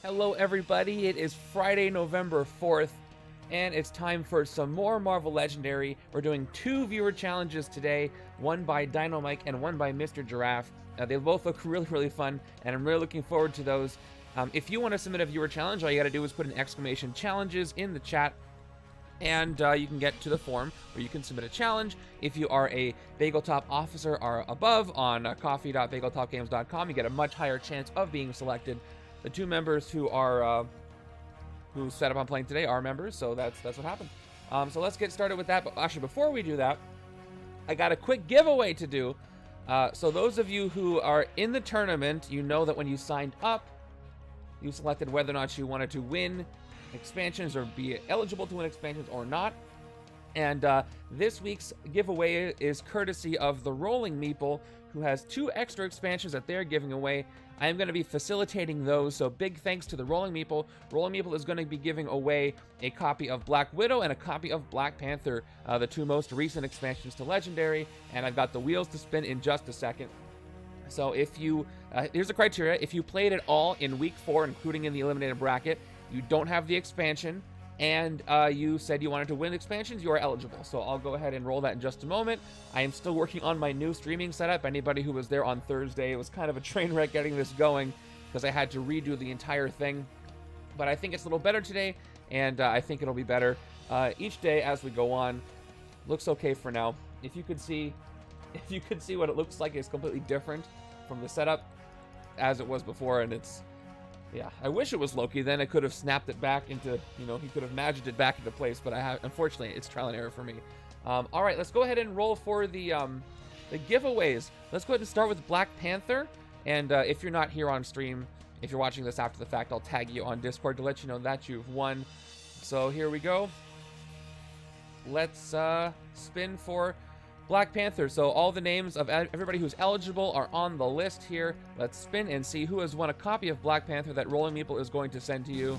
Hello everybody, it is Friday, November 4th, and it's time for some more Marvel Legendary. We're doing 2 viewer challenges today, one by dyn0mike and one by Mr. Giraffe. They both look really fun, and I'm really looking forward to those. If you want to submit a viewer challenge, all you gotta do is put an exclamation challenges in the chat, and you can get to the form where you can submit a challenge. If you are a Bageltop officer or above on coffee.bageltopgames.com, you get a much higher chance of being selected. The 2 members who are who set up on playing today are members, so that's what happened. So let's get started with that. But actually, before we do that, I got a quick giveaway to do. So those of you who are in the tournament, you know that when you signed up, you selected whether or not you wanted to win expansions or be eligible to win expansions or not. And this week's giveaway is courtesy of the Rolling Meeple, who has 2 extra expansions that they're giving away. I am going to be facilitating those, so big thanks to the Rolling Meeple. Rolling Meeple is going to be giving away a copy of Black Widow and a copy of Black Panther, the 2 most recent expansions to Legendary, and I've got the wheels to spin in just a second. So if you, here's the criteria: if you played it all in Week 4, including in the eliminated bracket, you don't have the expansion, and you said you wanted to win expansions, you are eligible. So I'll go ahead and roll that in just a moment. I am still working on my new streaming setup. Anybody who was there on Thursday, it was kind of a train wreck getting this going because I had to redo the entire thing. But I think it's a little better today, and I think it'll be better each day as we go on. Looks okay for now. If you could see what it looks like, it's completely different from the setup as it was before, and it's... yeah, I wish it was Loki. Then I could have snapped it back into, you know, he could have magicked it back into place. But unfortunately, it's trial and error for me. All right, let's go ahead and roll for the giveaways. Let's go ahead and start with Black Panther. And if you're not here on stream, if you're watching this after the fact, I'll tag you on Discord to let you know that you've won. So here we go. Let's spin for Black Panther. So all the names of everybody who's eligible are on the list here. Let's spin and see who has won a copy of Black Panther that Rolling Meeple is going to send to you.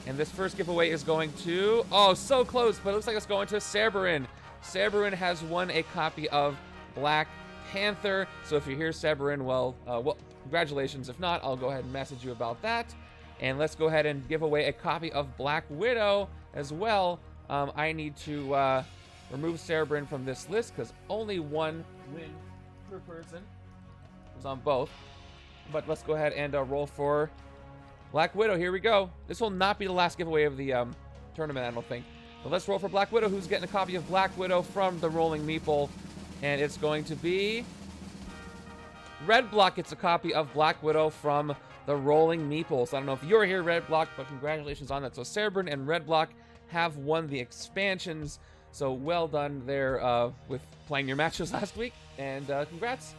And this first giveaway is going to... oh, so close, but it looks like it's going to Severin. Severin has won a copy of Black Panther. So if you're here, Severin, well, congratulations. If not, I'll go ahead and message you about that. And let's go ahead and give away a copy of Black Widow as well. I need to... remove Severin from this list because only 1 win per person is on both. But let's go ahead and roll for Black Widow. Here we go. This will not be the last giveaway of the tournament, I don't think. But let's roll for Black Widow. Who's getting a copy of Black Widow from the Rolling Meeple? And it's going to be... Red Block gets a copy of Black Widow from the Rolling Meeple. So I don't know if you're here, Red Block, but congratulations on that. So Severin and Red Block have won the expansions. So well done there with playing your matches last week, and congrats.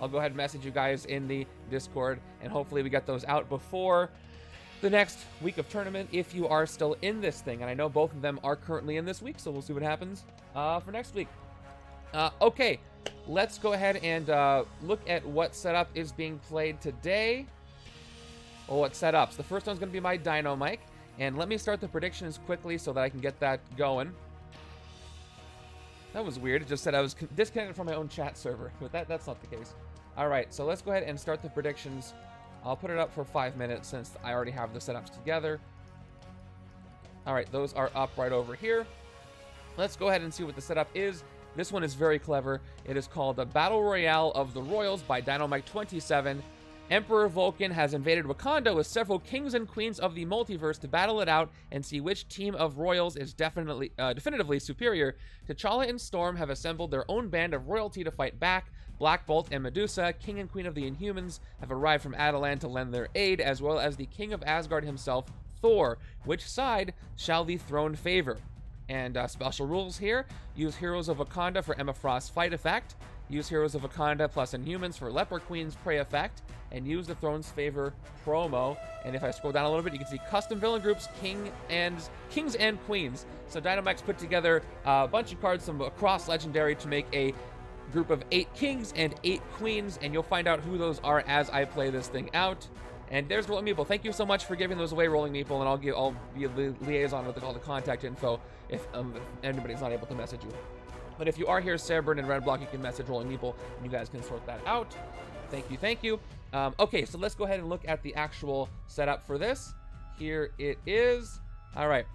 I'll go ahead and message you guys in the Discord, and hopefully we get those out before the next week of tournament if you are still in this thing. And I know both of them are currently in this week, so we'll see what happens for next week. Okay, let's go ahead and look at what setup is being played today. Well, what setups? The first one's going to be my dyn0mike, and let me start the predictions quickly so that I can get that going. That was weird. It just said I was disconnected from my own chat server, but that's not the case. All right, so let's go ahead and start the predictions. I'll put it up for 5 minutes since I already have the setups together. All right, those are up right over here. Let's go ahead and see what the setup is. This one is very clever. It is called the Battle Royale of the Royals by dyn0mike27. Emperor Vulcan has invaded Wakanda with several kings and queens of the multiverse to battle it out and see which team of royals is definitively superior. T'Challa and Storm have assembled their own band of royalty to fight back. Black Bolt and Medusa, king and queen of the Inhumans, have arrived from Attilan to lend their aid, as well as the king of Asgard himself, Thor. Which side shall the throne favor? And special rules here: use Heroes of Wakanda for Emma Frost's fight effect. Use Heroes of Wakanda plus Inhumans for Leper Queen's prey effect, and use the Throne's Favor promo. And if I scroll down a little bit, you can see custom villain groups, kings and queens. So dyn0mike's put together a bunch of cards from across Legendary to make a group of 8 kings and 8 queens, and you'll find out who those are as I play this thing out. And there's Rolling Meeple. Thank you so much for giving those away, Rolling Meeple, and I'll be a liaison with all the contact info if anybody's not able to message you. But if you are here, Severin and Red Block, you can message Rolling Meeple, and you guys can sort that out. Thank you, thank you. Okay, so let's go ahead and look at the actual setup for this. Here it is. All right.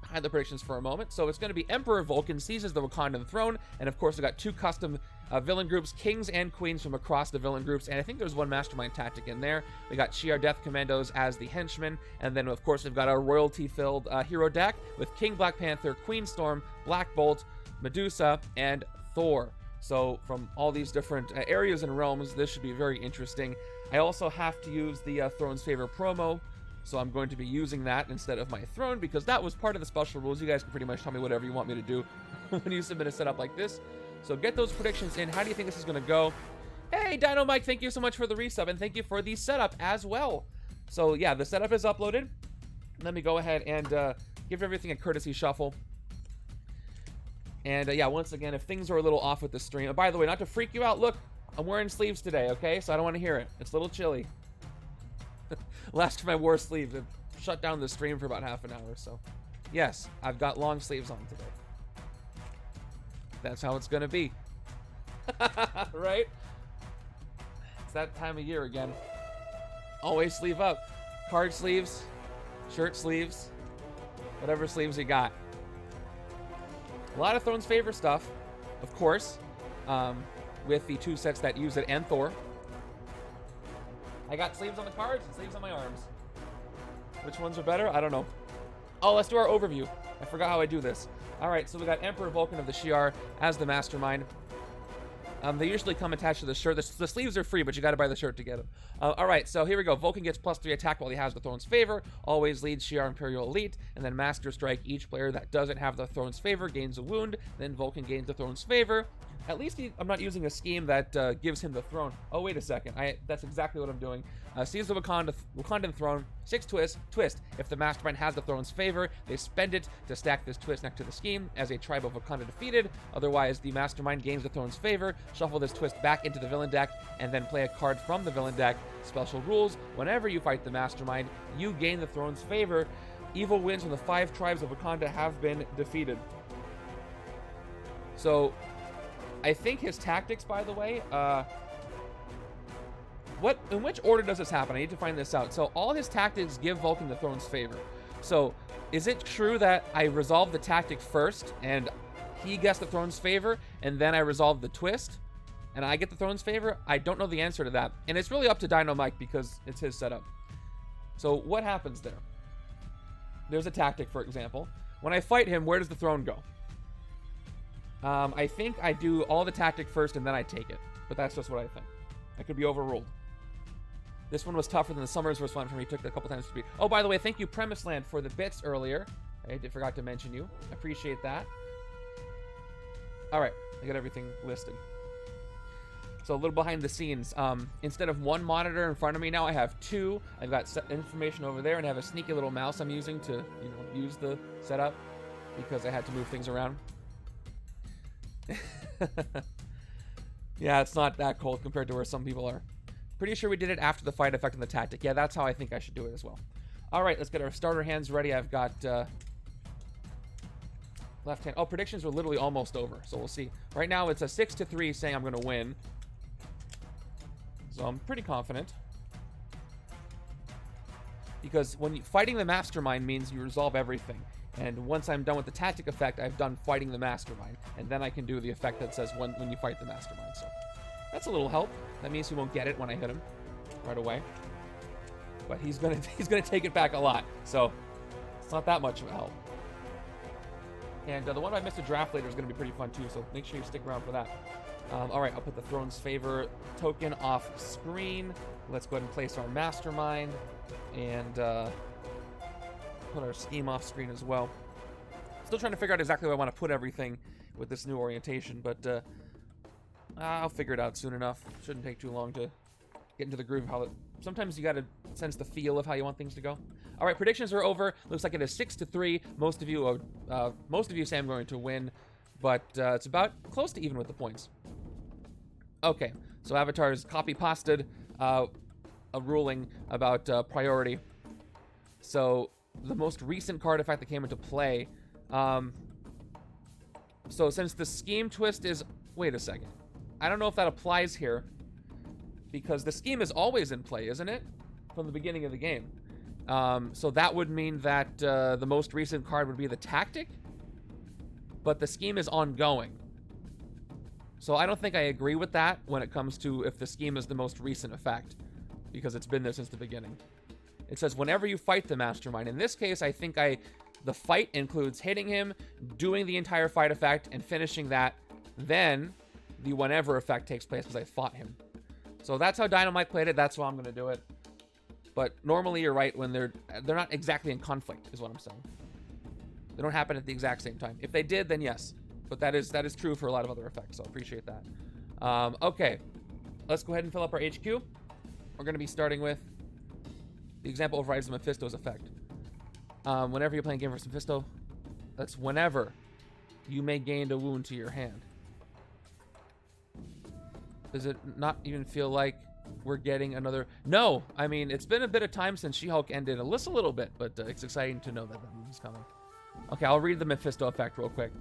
Hide the predictions for a moment. So it's going to be Emperor Vulcan seizes the Wakandan throne, and of course we've got 2 custom villain groups, kings and queens from across the villain groups, and I think there's 1 mastermind tactic in there. We got Shi'ar Death Commandos as the henchmen, and then of course we've got our royalty-filled hero deck with King Black Panther, Queen Storm, Black Bolt, Medusa, and Thor. So from all these different areas and realms, this should be very interesting. I also have to use the Throne's Favor promo, so I'm going to be using that instead of my throne, because that was part of the special rules. You guys can pretty much tell me whatever you want me to do when you submit a setup like this. So get those predictions in. How do you think this is going to go? Hey, dyn0mike, thank you so much for the resub, and thank you for the setup as well. So yeah, the setup is uploaded. Let me go ahead and give everything a courtesy shuffle. And yeah, once again, if things are a little off with the stream, by the way, not to freak you out, look, I'm wearing sleeves today, okay? So I don't want to hear it. It's a little chilly. Last time I wore sleeves, it shut down the stream for about half an hour, so yes, I've got long sleeves on today. That's how it's gonna be. Right? It's that time of year again. Always sleeve up. Card sleeves, shirt sleeves, whatever sleeves you got. A lot of Throne's Favor stuff, of course, with the 2 sets that use it and Thor. I got sleeves on the cards and sleeves on my arms. Which ones are better? I don't know. Oh, let's do our overview. I forgot how I do this. All right, so we got Emperor Vulcan of the Shi'ar as the Mastermind. They usually come attached to the shirt. The sleeves are free, but you got to buy the shirt to get them. All right, so here we go. Vulcan gets +3 attack while he has the Throne's Favor. Always leads Shi'ar Imperial Elite. And then Master Strike. Each player that doesn't have the Throne's Favor gains a wound. Then Vulcan gains the Throne's Favor. At least I'm not using a scheme that gives him the throne. Oh, wait a second. That's exactly what I'm doing. Seize the Wakandan throne. 6 twist. If the Mastermind has the Throne's Favor, they spend it to stack this twist next to the scheme as a tribe of Wakanda defeated. Otherwise, the Mastermind gains the Throne's Favor. Shuffle this twist back into the villain deck, and then play a card from the villain deck. Special rules. Whenever you fight the Mastermind, you gain the Throne's Favor. Evil wins when the 5 tribes of Wakanda have been defeated. So I think his tactics, by the way, in which order does this happen? I need to find this out. So all his tactics give Vulcan the Throne's Favor. So is it true that I resolve the tactic first and he gets the Throne's Favor, and then I resolve the twist and I get the Throne's Favor? I don't know the answer to that. And it's really up to dyn0mike because it's his setup. So what happens there? There's a tactic, for example. When I fight him, where does the throne go? I think I do all the tactic first and then I take it. But that's just what I think. I could be overruled. This one was tougher than the Summers vs. one for me. Took it a couple times to beat. Oh, by the way, thank you, Premise Land, for the bits earlier. I forgot to mention you. I appreciate that. All right, I got everything listed. So a little behind the scenes. Instead of 1 monitor in front of me now, I have 2. I've got information over there, and I have a sneaky little mouse I'm using to, use the setup because I had to move things around. Yeah, it's not that cold compared to where some people are. Pretty sure we did it after the fight effect and the tactic. Yeah, that's how I think I should do it as well. All right, let's get our starter hands ready. I've got left hand. Oh, predictions are literally almost over, so we'll see. Right now, it's a 6-3 saying I'm going to win. So I'm pretty confident. Because fighting the Mastermind means you resolve everything. And once I'm done with the tactic effect, I've done fighting the Mastermind. And then I can do the effect that says when you fight the Mastermind. So that's a little help. That means he won't get it when I hit him right away. But he's gonna take it back a lot. So it's not that much of a help. And the one by Mr. Draft later is going to be pretty fun too, so make sure you stick around for that. All right, I'll put the Throne's Favor token off screen. Let's go ahead and place our Mastermind and put our scheme off screen as well. Still trying to figure out exactly where I want to put everything with this new orientation, but I'll figure it out soon enough. Shouldn't take too long to get into the groove of how it... Sometimes you got to sense the feel of how you want things to go. All right, predictions are over. Looks like it is 6-3. Most of you say I'm going to win, but it's about close to even with the points. Okay, so Avatar's copy-pasted a ruling about priority. So the most recent card effect that came into play. So since the scheme twist is... Wait a second. I don't know if that applies here. because the scheme is always in play, isn't it? From the beginning of the game. So that would mean that the most recent card would be the tactic, but the scheme is ongoing. So I don't think I agree with that when it comes to if the scheme is the most recent effect, because it's been there since the beginning. It says whenever you fight the Mastermind. In this case, I think the fight includes hitting him, doing the entire fight effect, and finishing that. Then the whenever effect takes place because I fought him. So that's how dyn0mike played it. That's how I'm going to do it. But normally you're right when they're not exactly in conflict, is what I'm saying. They don't happen at the exact same time. If they did, then yes. But that is true for a lot of other effects, so I appreciate that. Okay, let's go ahead and fill up our HQ. We're going to be starting with the example overrides the Mephisto's effect. Whenever you're playing a game versus Mephisto, that's whenever you may gain a wound to your hand. Does it not even feel like we're getting another? No, I mean, it's been a bit of time since She-Hulk ended, a little bit, but it's exciting to know that that move is coming. Okay, I'll read the Mephisto effect real quick.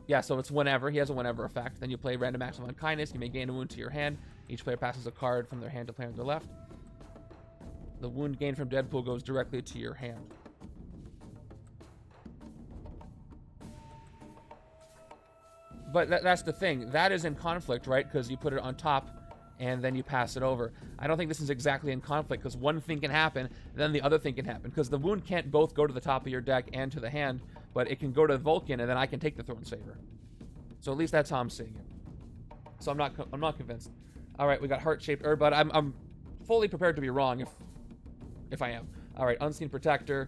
Yeah, so it's whenever. He has a whenever effect. Then you play random acts of unkindness. You may gain a wound to your hand. Each player passes a card from their hand to player on their left. The wound gained from Deadpool goes directly to your hand. But that's the thing. That is in conflict, right? Because you put it on top and then you pass it over. I don't think this is exactly in conflict because one thing can happen, then the other thing can happen. Because the wound can't both go to the top of your deck and to the hand, but it can go to Vulcan and then I can take the Thorn's Favor. So at least that's how I'm seeing it. So I'm not convinced. All right, we got heart-shaped herb, but I'm fully prepared to be wrong if I am. All right, Unseen Protector.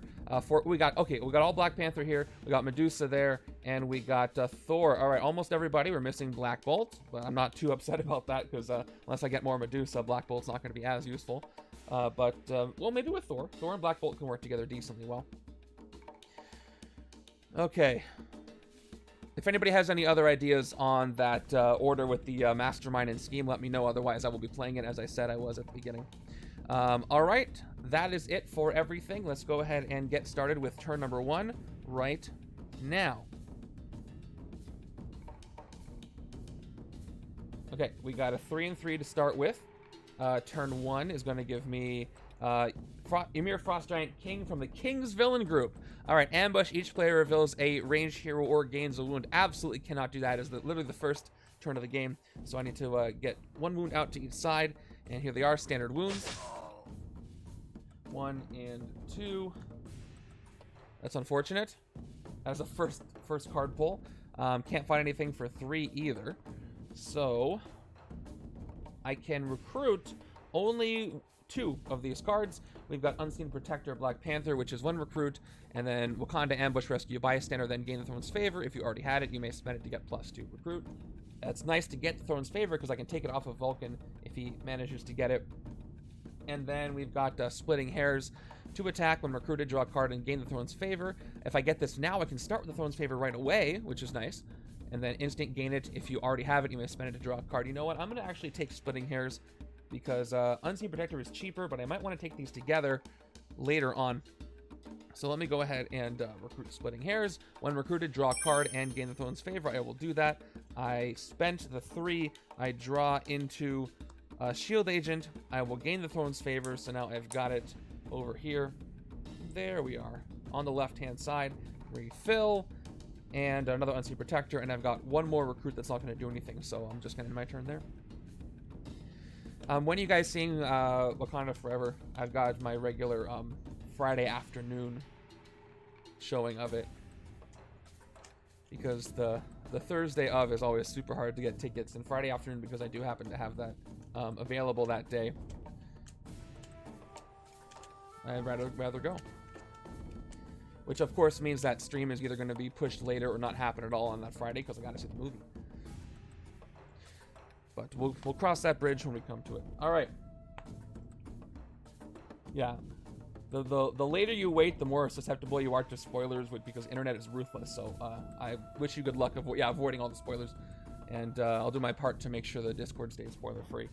We got all Black Panther here. We got Medusa there, and we got Thor. All right, almost everybody. We're missing Black Bolt, but I'm not too upset about that because unless I get more Medusa, Black Bolt's not going to be as useful. Well, maybe with Thor. Thor and Black Bolt can work together decently well. Okay. If anybody has any other ideas on that order with the Mastermind and Scheme, let me know. Otherwise, I will be playing it as I said I was at the beginning. All right, that is it for everything. Let's go ahead and get started with turn number 1 right now. Okay, we got a 3 and 3 to start with. Turn 1 is going to give me Ymir Frost Giant King from the King's Villain Group. All right, ambush. Each player reveals a ranged hero or gains a wound. Absolutely cannot do that. It's literally the first turn of the game. So I need to get 1 wound out to each side. And here they are, standard wounds. 1 and 2. That's unfortunate. That's a first card pull. Can't find anything for 3 either. So I can recruit only 2 of these cards. We've got Unseen Protector, Black Panther, which is 1 recruit, and then Wakanda Ambush Rescue Bystander, then gain the Throne's Favor. If you already had it, you may spend it to get +2 recruit. That's nice to get the Throne's Favor because I can take it off of Vulcan if he manages to get it. And then we've got Splitting Hairs. 2 attack when recruited, draw a card and gain the Throne's Favor. If I get this now, I can start with the Throne's Favor right away, which is nice. And then instant gain it. If you already have it, you may spend it to draw a card. You know what? I'm going to actually take Splitting Hairs because Unseen Protector is cheaper, but I might want to take these together later on. So let me go ahead and recruit Splitting Hairs. When recruited, draw a card and gain the Throne's Favor. I will do that. I spent the 3. I draw into Shield Agent. I will gain the Throne's Favor. So now I've got it over here. There we are. On the left-hand side. Refill. And another Unseen Protector. And I've got 1 more recruit that's not going to do anything. So I'm just going to end my turn there. When are you guys seeing Wakanda Forever? I've got my regular Friday afternoon showing of it. Because the Thursday of is always super hard to get tickets. And Friday afternoon, because I do happen to have that available that day, I'd rather go. Which, of course, means that stream is either going to be pushed later or not happen at all on that Friday because I got to see the movie. But we'll cross that bridge when we come to it. All right. Yeah. The later you wait, the more susceptible you are to spoilers, because internet is ruthless. So I wish you good luck avoiding all the spoilers. And I'll do my part to make sure the Discord stays spoiler-free.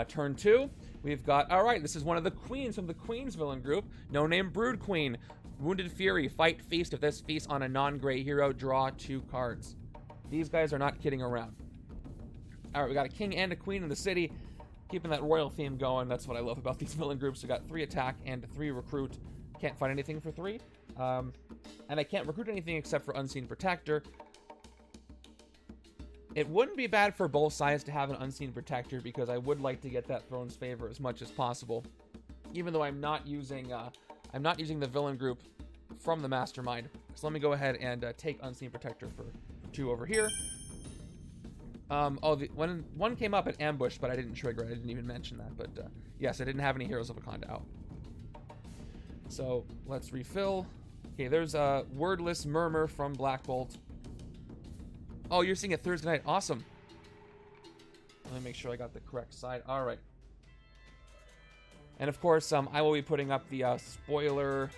Turn 2, we've got... All right, this is one of the queens from the Queen's Villain Group. No Name Brood Queen. Wounded Fury. Fight Feast. If this feast on a non-gray hero, draw 2 cards. These guys are not kidding around. All right, we got a king and a queen in the city. Keeping that royal theme going. That's what I love about these villain groups. We got 3 attack and 3 recruit. Can't find anything for 3. And I can't recruit anything except for Unseen Protector. It wouldn't be bad for both sides to have an Unseen Protector because I would like to get that Throne's Favor as much as possible. Even though I'm not using the villain group from the Mastermind. So let me go ahead and take Unseen Protector for 2 over here. One came up at ambush, but I didn't trigger it. I didn't even mention that. But yes, I didn't have any Heroes of Wakanda out. So let's refill. Okay, there's a Wordless Murmur from Black Bolt. Oh, you're seeing it Thursday night. Awesome. Let me make sure I got the correct side. All right. And of course, I will be putting up the spoiler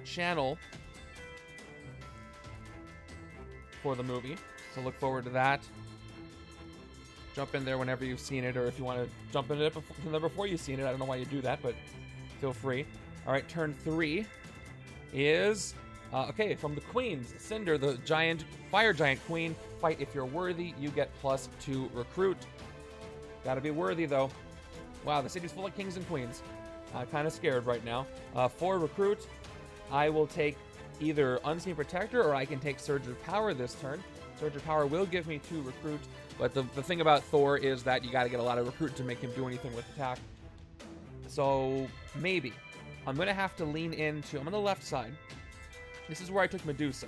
channel for the movie. So look forward to that. Jump in there whenever you've seen it, or if you want to jump in it before you've seen it. I don't know why you do that, but feel free. All right, turn 3 is... okay, from the Queens. Cinder, the fire giant queen. Fight if you're worthy. You get +2 recruit. Gotta be worthy, though. Wow, the city's full of kings and queens. Kind of scared right now. 4 recruit. I will take either Unseen Protector, or I can take Surge of Power this turn. Surge of Power will give me 2 recruit, but the thing about Thor is that you gotta get a lot of recruit to make him do anything with attack. So, maybe. I'm gonna have to lean into... I'm on the left side. This is where I took Medusa.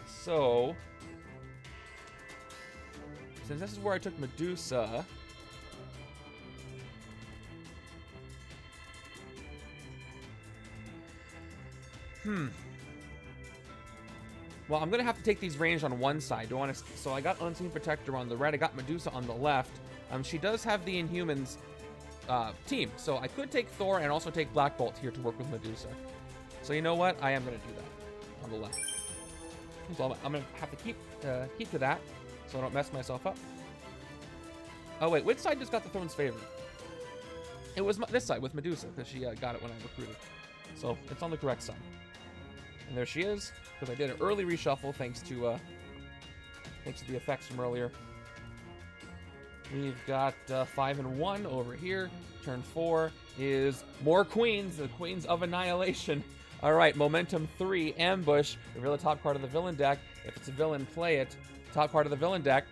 So, since this is where I took Medusa, well, I'm gonna have to take these ranged on one side. Do I want to? So I got Unseen Protector on the right. I got Medusa on the left. She does have the Inhumans team, so I could take Thor and also take Black Bolt here to work with Medusa. So you know what? I am gonna do that on the left. So I'm gonna have to keep to that, so I don't mess myself up. Oh wait, which side just got the Throne's Favor? It was this side with Medusa, because she got it when I recruited. So it's on the correct side. And there she is, because I did an early reshuffle thanks to the effects from earlier. We've got 5 and 1 over here. Turn 4 is more queens, the Queens of Annihilation. All right, Momentum 3, Ambush. Reveal the top card of the villain deck. If it's a villain, play it. Top card of the villain deck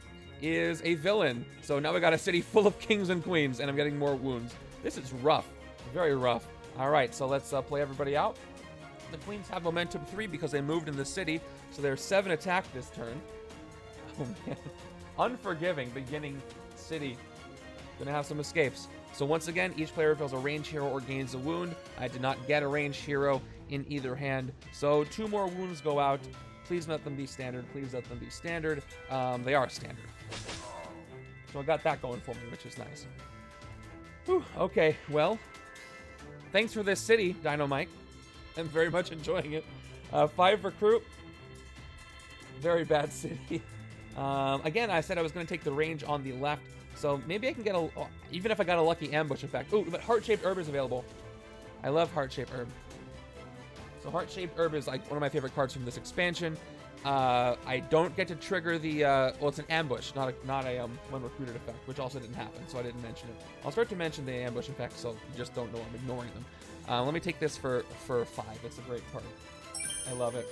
is a villain. So now we got a city full of kings and queens, and I'm getting more wounds. This is rough, very rough. All right, so let's play everybody out. The queens have Momentum 3 because they moved in the city, so there's 7 attack this turn. Oh man, unforgiving beginning city. Gonna have some escapes. So once again, each player reveals a ranged hero or gains a wound. I did not get a ranged hero in either hand, so 2 more wounds go out. Please let them be standard. Please let them be standard. They are standard. So I got that going for me, which is nice. Whew, okay, well, thanks for this city, dyn0mike. I'm very much enjoying it. 5 recruit. Very bad city. Again, I said I was going to take the range on the left, so maybe I can get even if I got a lucky ambush effect. Ooh, but Heart-Shaped Herb is available. I love Heart-Shaped Herb. So Heart-Shaped Herb is like one of my favorite cards from this expansion. I don't get to trigger the, well, it's an ambush, not a when recruited effect, which also didn't happen, so I didn't mention it. I'll start to mention the ambush effect, so you just don't know I'm ignoring them. Let me take this for 5. It's a great card. I love it.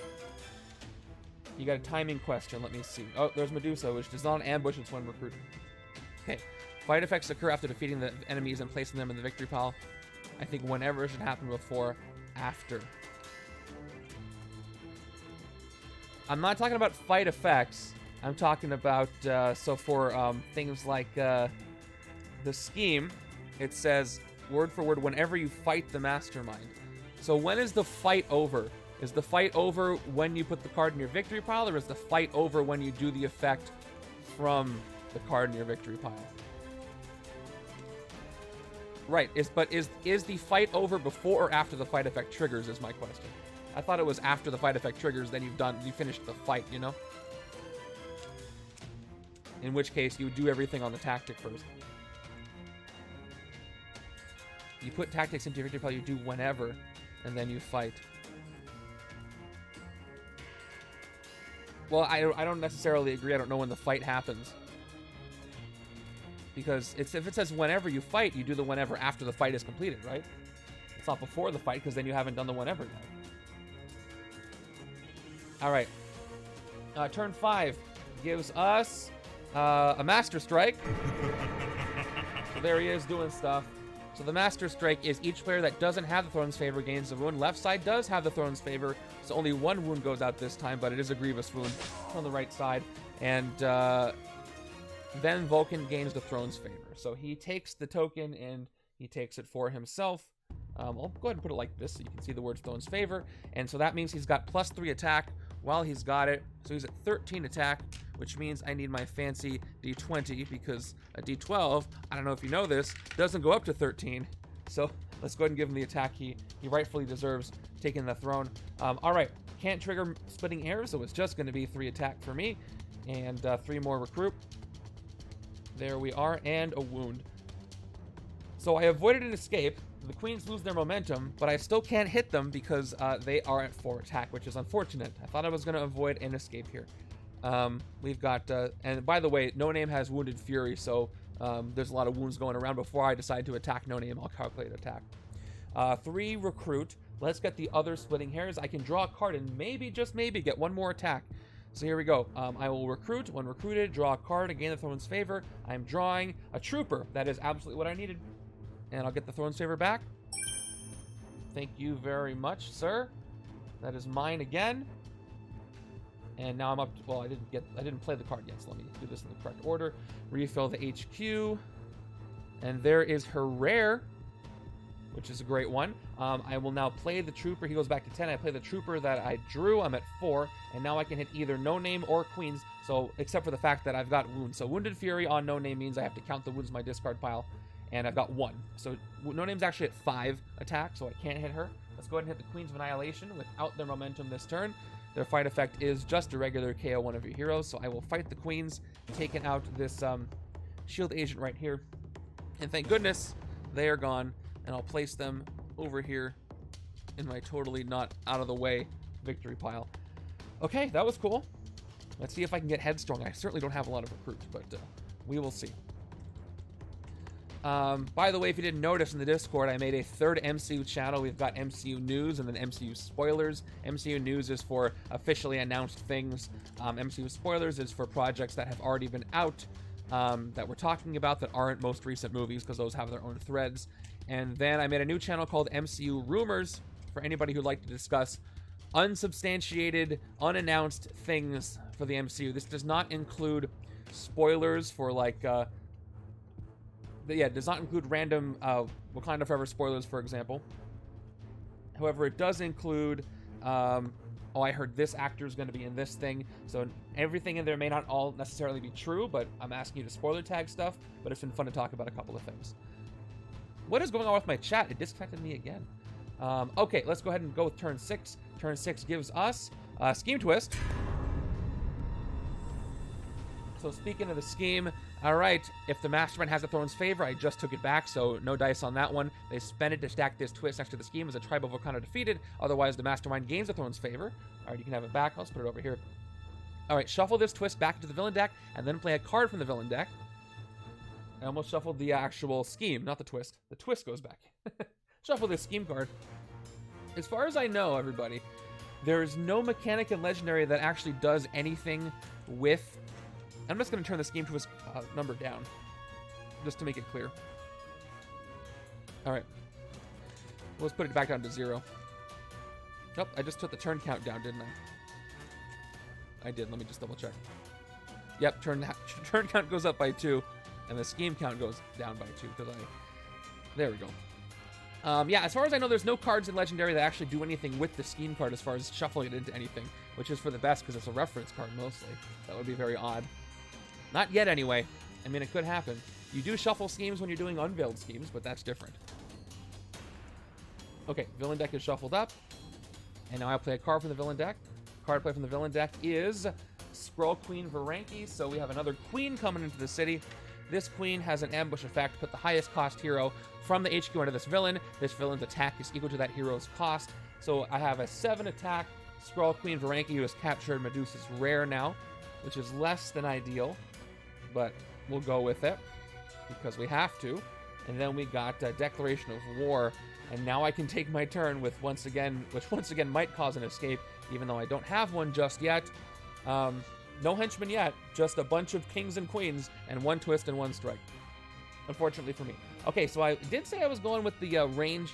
You got a timing question. Let me see. Oh, there's Medusa, which does not ambush. It's when recruited. Okay. Fight effects occur after defeating the enemies and placing them in the victory pile. I think whenever it should happen before, after. I'm not talking about fight effects. I'm talking about, so for things like the scheme, it says, word for word, whenever you fight the Mastermind. So when is the fight over? Is the fight over when you put the card in your victory pile, or is the fight over when you do the effect from the card in your victory pile? Right, is the fight over before or after the fight effect triggers is my question. I thought it was after the fight effect triggers, then you finished the fight, you know? In which case, you would do everything on the tactic first. You put tactics into your victory pile, you do whenever, and then you fight. Well, I don't necessarily agree. I don't know when the fight happens. Because if it says whenever you fight, you do the whenever after the fight is completed, right? It's not before the fight, because then you haven't done the whenever yet. All right. Turn 5 gives us a Master Strike. So there he is doing stuff. So the Master Strike is each player that doesn't have the Throne's Favor gains a wound. Left side does have the Throne's Favor, so only one wound goes out this time, but it is a grievous wound on the right side. And then Vulcan gains the Throne's Favor. So he takes the token and he takes it for himself. I'll go ahead and put it like this so you can see the words Throne's Favor. And so that means he's got +3 attack while he's got it. So he's at 13 attack, which means I need my fancy D20 because a D12, I don't know if you know this, doesn't go up to 13. So let's go ahead and give him the attack he rightfully deserves, taking the throne. All right, can't trigger splitting arrows, so it's just going to be 3 attack for me. And 3 more recruit. There we are, and a wound. So I avoided an escape. The queens lose their momentum, but I still can't hit them because they are at 4 attack, which is unfortunate. I thought I was going to avoid an escape here. We've got, and by the way, No Name has Wounded Fury, so there's a lot of wounds going around. Before I decide to attack No Name, I'll calculate attack. 3 recruit. Let's get the other splitting hairs. I can draw a card and maybe, just maybe, get 1 more attack. So here we go. I will recruit. When recruited, draw a card to gain the Throne's Favor. I'm drawing a trooper. That is absolutely what I needed. And I'll get the Throne's Favor back. Thank you very much, sir. That is mine again. And now I'm up to, well, I didn't play the card yet, so let me do this in the correct order. Refill the HQ. And there is her rare, which is a great one. I will now play the trooper. He goes back to 10. I play the trooper that I drew. I'm at 4. And now I can hit either No Name or Queens. So, except for the fact that I've got wounds. So, Wounded Fury on No Name means I have to count the wounds in my discard pile. And I've got 1. So, No Name's actually at 5 attack, so I can't hit her. Let's go ahead and hit the Queens of Annihilation without their momentum this turn. Their fight effect is just a regular KO one of your heroes. So, I will fight the Queens, taking out this shield agent right here. And thank goodness they are gone. And I'll place them over here in my totally not out of the way victory pile. Okay, that was cool. Let's see if I can get headstrong. I certainly don't have a lot of recruits, but we will see. By the way, if you didn't notice in the Discord, I made a 3rd MCU channel. We've got MCU news and then MCU spoilers. MCU news is for officially announced things. MCU spoilers is for projects that have already been out that we're talking about that aren't most recent movies because those have their own threads. And then I made a new channel called MCU Rumors for anybody who'd like to discuss unsubstantiated, unannounced things for the MCU. This does not include spoilers for like, it does not include random Wakanda Forever spoilers, for example. However, it does include, oh, I heard this actor is going to be in this thing. So everything in there may not all necessarily be true, but I'm asking you to spoiler tag stuff. But it's been fun to talk about a couple of things. What is going on with my chat? It disconnected me again. Okay, let's go ahead and go with turn 6. Turn 6 gives us Scheme Twist. So speaking of the scheme, all right, if the Mastermind has the Throne's Favor, I just took it back, so no dice on that one. They spent it to stack this twist next to the scheme as a tribe of Wakanda defeated. Otherwise, the Mastermind gains the Throne's Favor. All right, you can have it back. Let's put it over here. All right, shuffle this twist back into the villain deck, and then play a card from the villain deck. I almost shuffled the actual scheme, not the twist. The twist goes back. Shuffle this scheme card. As far as I know, everybody, there is no mechanic in Legendary that actually does anything with... I'm just going to turn the scheme twist number down, just to make it clear. All right. Let's put it back down to 0. Nope, I just took the turn count down, didn't I? I did. Let me just double check. Yep, turn count goes up by 2. And the scheme count goes down by 2 because there we go. Yeah, as far as I know, there's no cards in Legendary that actually do anything with the scheme card as far as shuffling it into anything, which is for the best because it's a reference card mostly. That would be very odd. Not yet, anyway. I mean, it could happen. You do shuffle schemes when you're doing unveiled schemes, but that's different. Okay, villain deck is shuffled up. And now I'll play a card from the villain deck. Card play from the villain deck is Skrull Queen Varanki. So we have another queen coming into the city. This queen has an ambush effect. Put the highest cost hero from the HQ into this villain. This villain's attack is equal to that hero's cost. So I have a 7 attack Skrull Queen Varanki, who has captured Medusa's rare now, which is less than ideal, but we'll go with it because we have to. And then we got Declaration of War, and now I can take my turn with which once again might cause an escape, even though I don't have one just yet. No henchmen yet, just a bunch of kings and queens, and one twist and one strike. Unfortunately for me. Okay, so I did say I was going with the ranged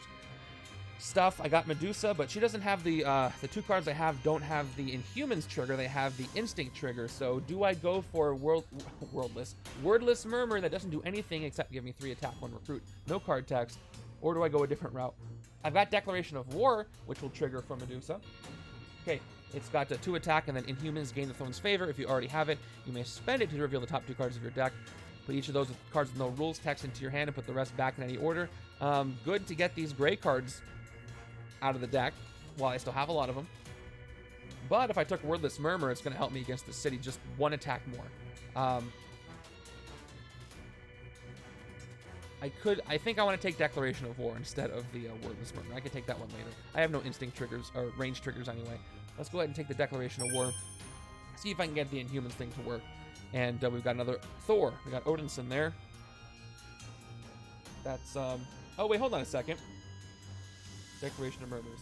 stuff. I got Medusa, but she doesn't have the 2 cards I have don't have the Inhumans trigger. They have the Instinct trigger. So do I go for Wordless Murmur that doesn't do anything except give me 3 attack, 1 recruit, no card text, or do I go a different route? I've got Declaration of War, which will trigger from Medusa. Okay, it's got 2 attack, and then Inhumans gain the Throne's favor. If you already have it, you may spend it to reveal the top 2 cards of your deck. Put each of those cards with no rules text into your hand and put the rest back in any order. Good to get these gray cards out of the deck while I still have a lot of them. But if I took Wordless Murmur, it's going to help me against the city just 1 attack more. I think I want to take Declaration of War instead of the Wordless Murmur. I can take that one later. I have no instinct triggers, or range triggers anyway. Let's go ahead and take the Declaration of War. See if I can get the Inhumans thing to work. And we've got another Thor. We got Odinson there. That's, oh wait, hold on a second. Declaration of Murmurs.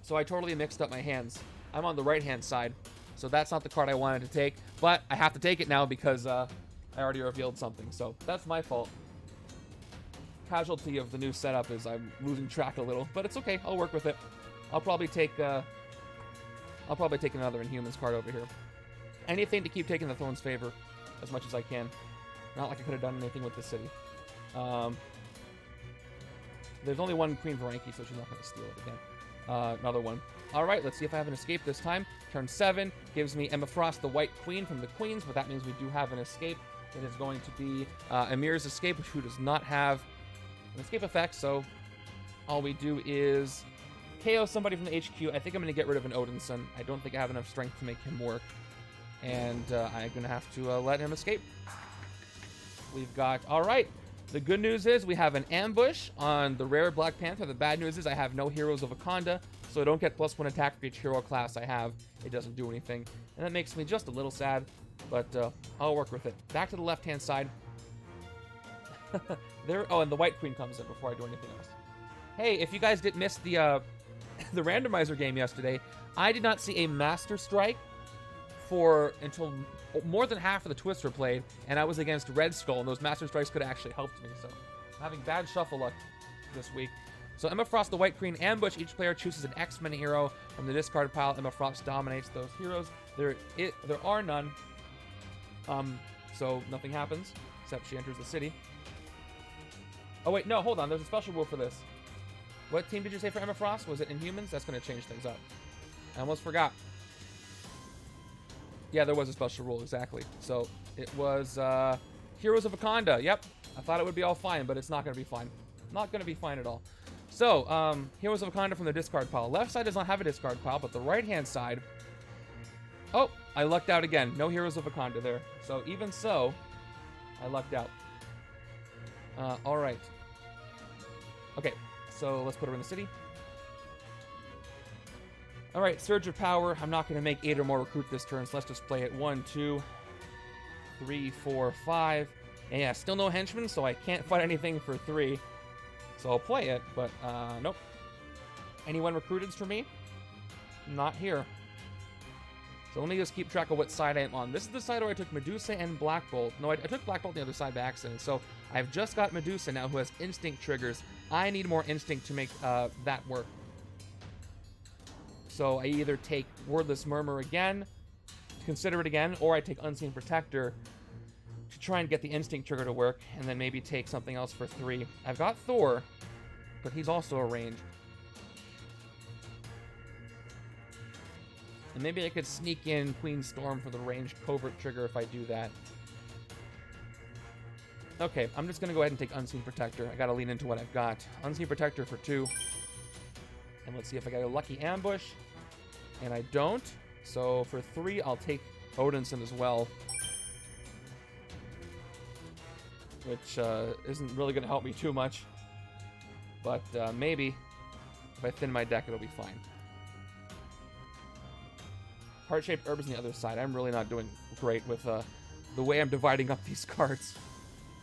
So I totally mixed up my hands. I'm on the right-hand side, so that's not the card I wanted to take, but I have to take it now because I already revealed something, so that's my fault. Casualty of the new setup is I'm losing track a little, but it's okay. I'll work with it. I'll probably take another Inhumans card over here. Anything to keep taking the Throne's favor as much as I can. Not like I could have done anything with the city. There's only one Queen Varanki, so she's not going to steal it again. Another one. All right, let's see if I have an escape this time. Turn 7 gives me Emma Frost, the White Queen from the Queens, but that means we do have an escape. It is going to be Amir's escape, who does not have an escape effect, so all we do is KO somebody from the HQ. I think I'm going to get rid of an Odinson. I don't think I have enough strength to make him work, and I'm going to have to let him escape. We've got, all right. The good news is we have an ambush on the rare Black Panther. The bad news is I have no Heroes of Wakanda, so I don't get +1 attack for each hero class I have. It doesn't do anything, and that makes me just a little sad, but I'll work with it. Back to the left-hand side. There. Oh, and the White Queen comes in before I do anything else. Hey, if you guys didn't miss the the randomizer game yesterday, I did not see a Master Strike until more than half of the twists were played, and I was against Red Skull, and those Master Strikes could have actually helped me, so I'm having bad shuffle luck this week. So Emma Frost, the White Queen, ambush. Each player chooses an X-Men hero from the discard pile. Emma Frost dominates those heroes. There are none, so nothing happens, except she enters the city. Oh wait, no, hold on, there's a special rule for this. What team did you say for Emma Frost? Was it Inhumans? That's going to change things up. I almost forgot. Yeah, there was a special rule, exactly. So it was Heroes of Wakanda. Yep, I thought it would be all fine, but it's not going to be fine. Not going to be fine at all. So, Heroes of Wakanda from the discard pile. Left side does not have a discard pile, but the right-hand side... Oh, I lucked out again. No Heroes of Wakanda there. So even so, I lucked out. All right. Okay, so let's put her in the city. All right, Surge of Power. I'm not going to make 8 or more recruit this turn, so let's just play it. 1, 2, 3, 4, 5. And yeah, still no henchmen, so I can't fight anything for 3. So I'll play it, but nope. Anyone recruited for me? Not here. So let me just keep track of what side I am on. This is the side where I took Medusa and Black Bolt. No, I took Black Bolt on the other side by accident. So I've just got Medusa now, who has instinct triggers. I need more instinct to make that work. So I either take Wordless Murmur again, consider it again, or I take Unseen Protector to try and get the instinct trigger to work, and then maybe take something else for 3. I've got Thor, but he's also a range. And maybe I could sneak in Queen Storm for the ranged covert trigger if I do that. Okay, I'm just going to go ahead and take Unseen Protector. I got to lean into what I've got. Unseen Protector for 2. And let's see if I got a lucky ambush. And I don't. So for 3, I'll take Odinson as well. Which isn't really going to help me too much. But maybe if I thin my deck, it'll be fine. Heart-shaped herb is on the other side. I'm really not doing great with the way I'm dividing up these cards.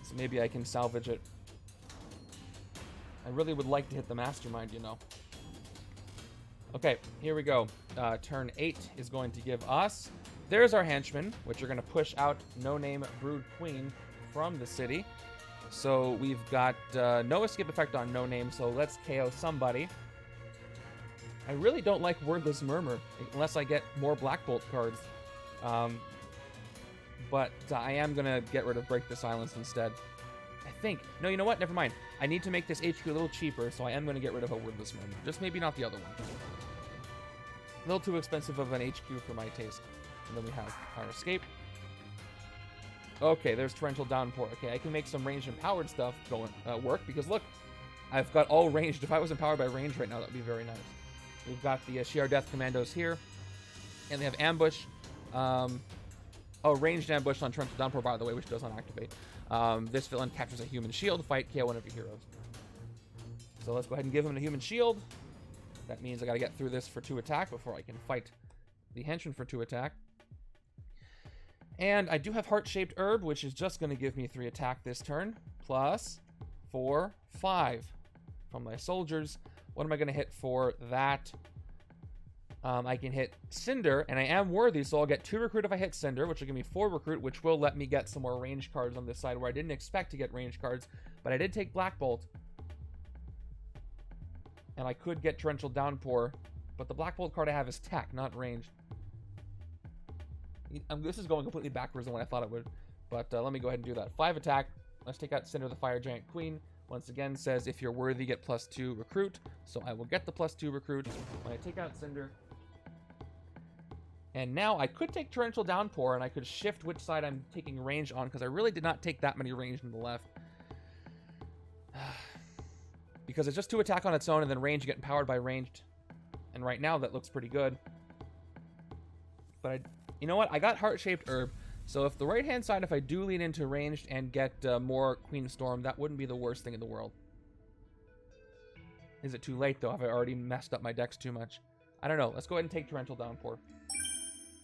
So maybe I can salvage it. I really would like to hit the Mastermind, you know. Okay, here we go. Turn 8 is going to give us... There's our Henchmen, which are going to push out no-name Brood Queen from the city. So we've got no escape effect on no-name, so let's KO somebody. I really don't like Wordless Murmur, unless I get more Black Bolt cards. But I am going to get rid of Break the Silence instead. I think. No, you know what? Never mind. I need to make this HQ a little cheaper, so I am going to get rid of a Wordless Murmur. Just maybe not the other one. A little too expensive of an HQ for my taste. And then we have our escape. Okay, there's Torrential Downpour. Okay, I can make some ranged empowered stuff work, because look, I've got all ranged. If I was empowered by range right now, that would be very nice. We've got the Shi'ar Death Commandos here, and they have ambush. Ranged ambush on Torrential Downpour, by the way, which does not activate. This villain captures a human shield. Fight, KO one of your heroes. So let's go ahead and give him a human shield. That means I got to get through this for 2 attack before I can fight the henchman for 2 attack. And I do have Heart-shaped herb, which is just going to give me 3 attack this turn. Plus 4, 5 from my soldiers. What am I going to hit for that? I can hit Cinder, and I am worthy, so I'll get 2 recruit if I hit Cinder, which will give me 4 recruit, which will let me get some more range cards on this side where I didn't expect to get range cards, but I did take Black Bolt. And I could get Torrential Downpour, but the Black Bolt card I have is tech, not ranged. This is going completely backwards than what I thought it would, but let me go ahead and do that. 5 attack. Let's take out Cinder the Fire Giant Queen. Once again, says if you're worthy, get +2 recruit. So I will get the +2 recruit when I take out Cinder. And now I could take Torrential Downpour, and I could shift which side I'm taking range on, because I really did not take that many range on the left. Because it's just 2 attack on its own, and then range get empowered by ranged. And right now, that looks pretty good. But you know what? I got Heart-shaped herb. So if the right-hand side, if I do lean into ranged and get more Queen Storm, that wouldn't be the worst thing in the world. Is it too late, though? Have I already messed up my decks too much? I don't know. Let's go ahead and take Torrential Downpour.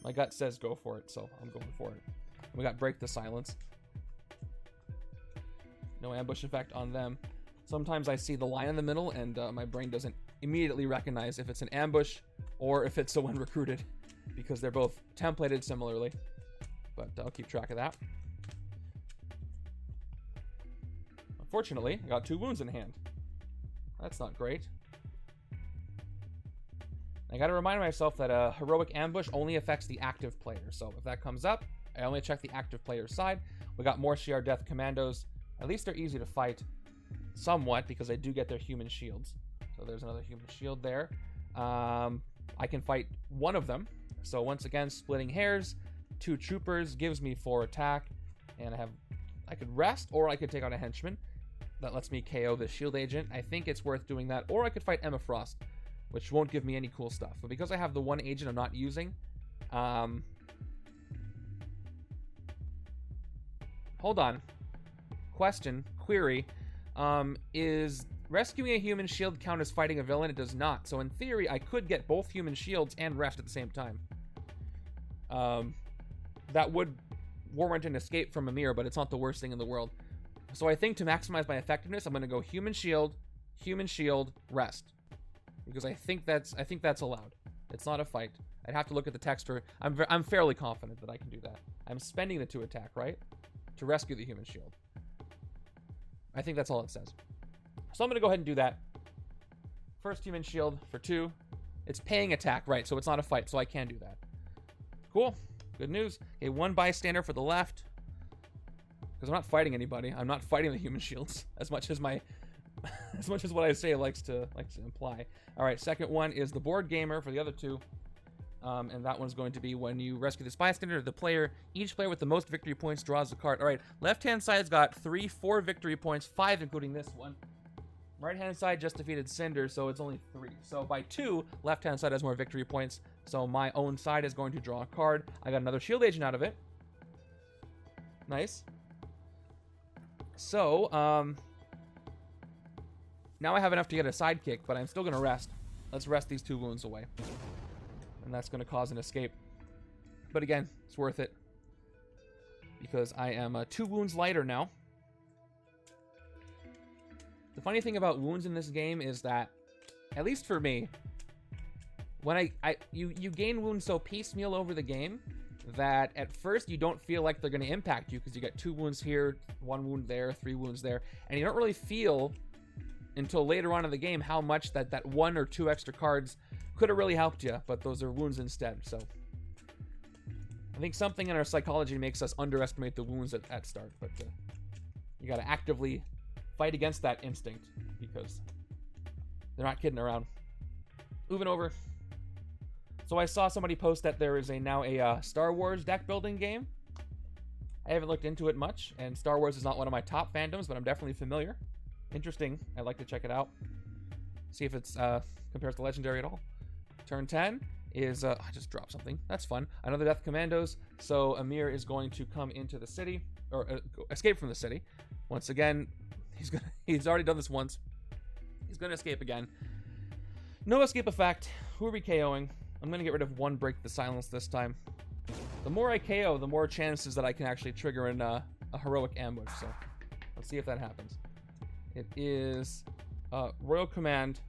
My gut says go for it, so I'm going for it. We got Break the Silence. No ambush effect on them. Sometimes I see the line in the middle, and my brain doesn't immediately recognize if it's an ambush or if it's someone recruited, because they're both templated similarly. But I'll keep track of that. Unfortunately, I got 2 wounds in hand. That's not great. I gotta remind myself that a heroic ambush only affects the active player. So if that comes up, I only check the active player's side. We got more Shi'ar Death Commandos. At least they're easy to fight somewhat, because I do get their human shields. So there's another human shield there. I can fight one of them. So once again, splitting hairs. 2 troopers gives me 4 attack, and I could rest, or I could take out a henchman. That lets me KO the shield agent. I think it's worth doing that, or I could fight Emma Frost, which won't give me any cool stuff. But because I have the 1 agent I'm not using, hold on. Query, is rescuing a human shield count as fighting a villain? It does not. So in theory, I could get both human shields and rest at the same time. That would warrant an escape from Amir, but it's not the worst thing in the world. So I think to maximize my effectiveness, I'm going to go human shield, rest, because I think that's allowed. It's not a fight. I'd have to look at the text. I'm fairly confident that I can do that. I'm spending the 2 attack, right, to rescue the human shield. I think that's all it says. So I'm going to go ahead and do that. First human shield for 2. It's paying attack, right? So it's not a fight, so I can do that. Cool. Good news. Okay, 1 bystander for the left. Because I'm not fighting anybody. I'm not fighting the human shields as much as my as much as what I say likes to imply. All right, second one is the board gamer for the other 2. And that one's going to be when you rescue this bystander, each player with the most victory points draws a card. All right, left-hand side's got 4 victory points, 5 including this one. Right-hand side just defeated Cinder, so it's only 3. So by 2, left-hand side has more victory points. So my own side is going to draw a card. I got another shield agent out of it. Nice. So, now I have enough to get a sidekick, but I'm still going to rest. Let's rest these 2 wounds away. And that's going to cause an escape. But again, it's worth it. Because I am 2 wounds lighter now. The funny thing about wounds in this game is that, at least for me, when you gain wounds so piecemeal over the game that at first you don't feel like they're going to impact you because you get 2 wounds here, 1 wound there, 3 wounds there, and you don't really feel until later on in the game how much that 1 or 2 extra cards could have really helped you, but those are wounds instead. So I think something in our psychology makes us underestimate the wounds at start, but you got to actively fight against that instinct because they're not kidding around. Moving over. So I saw somebody post that there is now a Star Wars deck building game. I haven't looked into it much, and Star Wars is not one of my top fandoms, but I'm definitely familiar. Interesting. I'd like to check it out. See if it's compares to Legendary at all. Turn 10 is I just dropped something. That's fun. Another Death Commandos. So Amir is going to come into the city, or escape from the city. Once again, he's already done this once. He's gonna escape again. No escape effect. Who are we KOing? I'm gonna get rid of 1 Break the Silence this time. The more I KO, the more chances that I can actually trigger in a heroic ambush. So let's see if that happens. It is Royal Command.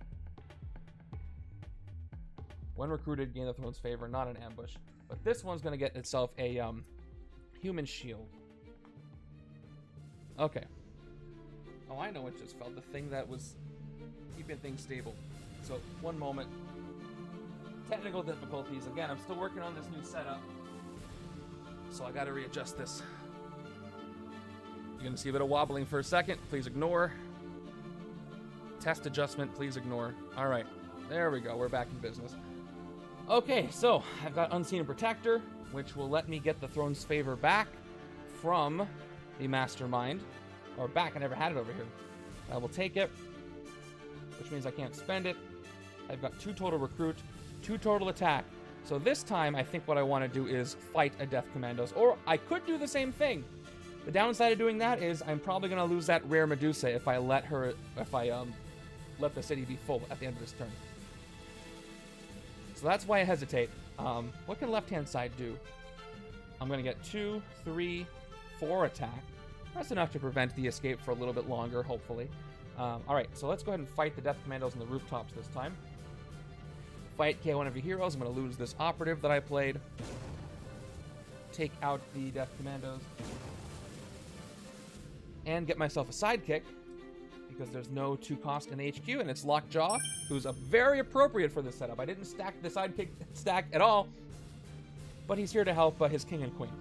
When recruited, gain the throne's favor, not an ambush. But this one's going to get itself a human shield. Okay. Oh, I know what just fell. The thing that was keeping things stable. So, 1 moment. Technical difficulties. Again, I'm still working on this new setup. So I got to readjust this. You're going to see a bit of wobbling for a second. Please ignore. Test adjustment. Please ignore. All right. There we go. We're back in business. Okay, so I've got Unseen Protector, which will let me get the throne's favor back from the Mastermind. Or back, I never had it over here. I will take it, which means I can't spend it. I've got 2 total recruit, 2 total attack. So this time, I think what I want to do is fight a Death Commandos. Or I could do the same thing. The downside of doing that is I'm probably going to lose that rare Medusa if I let the city be full at the end of this turn. So that's why I hesitate. What can left-hand side do? I'm going to get 2, 3, 4 attack. That's enough to prevent the escape for a little bit longer, hopefully. Alright, so let's go ahead and fight the Death Commandos on the rooftops this time. Fight KO one of your heroes. I'm going to lose this operative that I played. Take out the Death Commandos. And get myself a sidekick, because there's no 2 cost in the HQ, and it's Lockjaw, who's very appropriate for this setup. I didn't stack the sidekick stack at all, but he's here to help his king and queen,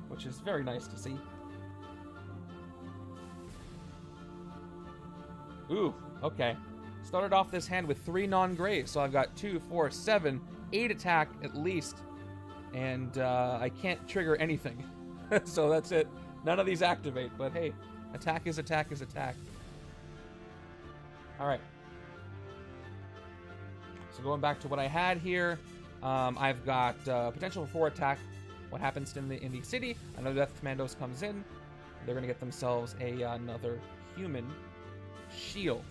which is very nice to see. Ooh, okay. Started off this hand with 3 non-grays, so I've got 2, 4, 7, 8 attack at least, and I can't trigger anything. So that's it. None of these activate, but hey, attack is attack is attack. Alright. So going back to what I had here, I've got potential for 4 attack. What happens in the city? Another Death Commandos comes in. They're going to get themselves another human shield.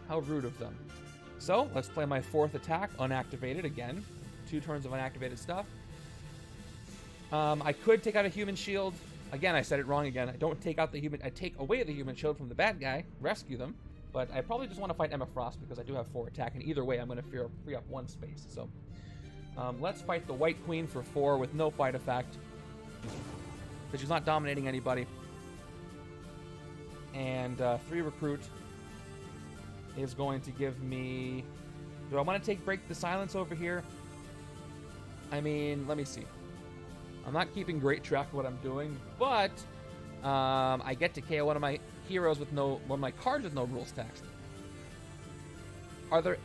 How rude of them. So, let's play my 4th attack, unactivated again. 2 turns of unactivated stuff. I could take out a human shield. Again, I said it wrong again. I don't take out the human... I take away the human shield from the bad guy, rescue them. But I probably just want to fight Emma Frost because I do have 4 attack, and either way, I'm going to free up 1 space. So, let's fight the White Queen for 4 with no fight effect. Because she's not dominating anybody. And 3 recruit is going to give me... Do I want to take Break the Silence over here? I mean, let me see. I'm not keeping great track of what I'm doing, but I get to KO one of my heroes with one of my cards with no rules text. Are there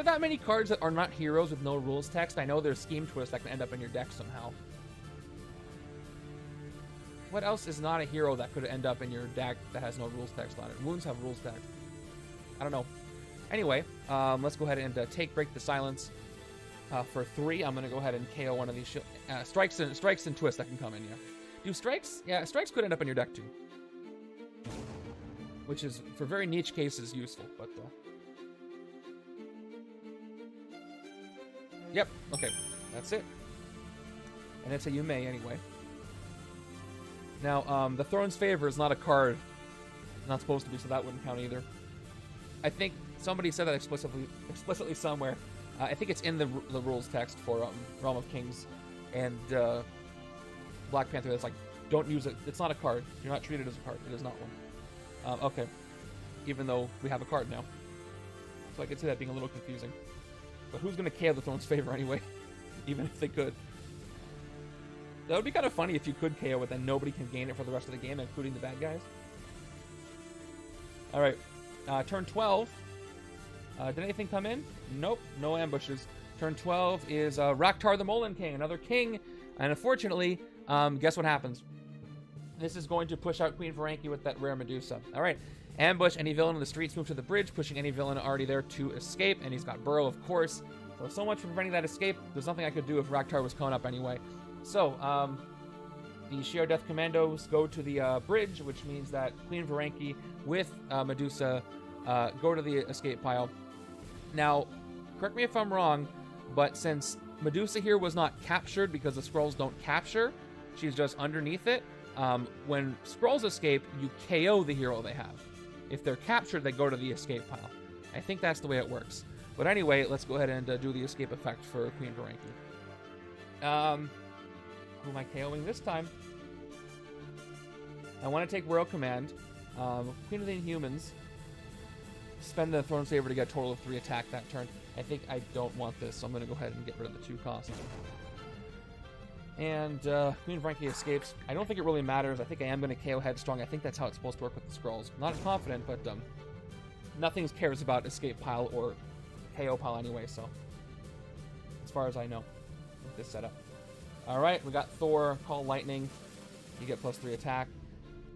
that many cards that are not heroes with no rules text? I know there's Scheme Twist that can end up in your deck somehow. What else is not a hero that could end up in your deck that has no rules text on it? Wounds have rules text. I don't know. Anyway, let's go ahead and take Break the Silence. For 3, I'm going to go ahead and KO one of these strikes and twists that can come in, yeah. Do strikes? Yeah, strikes could end up in your deck too. Which is, for very niche cases, useful, but... Yep, okay, that's it. And I'd say you may anyway. Now, the Throne's Favor is not a card. Not supposed to be, so that wouldn't count either. I think somebody said that explicitly somewhere. I think it's in the rules text for Realm of Kings and Black Panther. That's like, don't use it. It's not a card. You're not treated as a card. It is not one. Okay. Even though we have a card now. So I could see that being a little confusing. But who's going to KO the Throne's Favor anyway? Even if they could. That would be kind of funny if you could KO it, then nobody can gain it for the rest of the game, including the bad guys. Alright. Turn 12. Did anything come in? Nope. No ambushes. Turn 12 is Raktar the Molan King, another king. And unfortunately, guess what happens? This is going to push out Queen Varanki with that rare Medusa. Alright. Ambush any villain on the streets, move to the bridge, pushing any villain already there to escape. And he's got Burrow, of course. So much for preventing that escape. There's nothing I could do if Raktar was coming up anyway. So, the Shi'ar Death Commandos go to the bridge, which means that Queen Varanki with Medusa go to the escape pile. Now, correct me if I'm wrong, but since Medusa here was not captured because the scrolls don't capture, she's just underneath it. When scrolls escape, you KO the hero they have. If they're captured, they go to the escape pile. I think that's the way it works. But anyway, let's go ahead and do the escape effect for Queen Varanki. Who am I KOing this time? I want to take Royal Command. Queen of the Inhumans. Spend the Throne's Favor to get a total of 3 attack that turn. I think I don't want this, so I'm going to go ahead and get rid of the 2 costs. And Queen Varanki escapes. I don't think it really matters. I think I am going to KO Headstrong. I think that's how it's supposed to work with the scrolls. I'm not confident, but nothing cares about escape pile or KO pile anyway, so as far as I know with this setup. Alright, we got Thor, Call Lightning. You get +3 attack.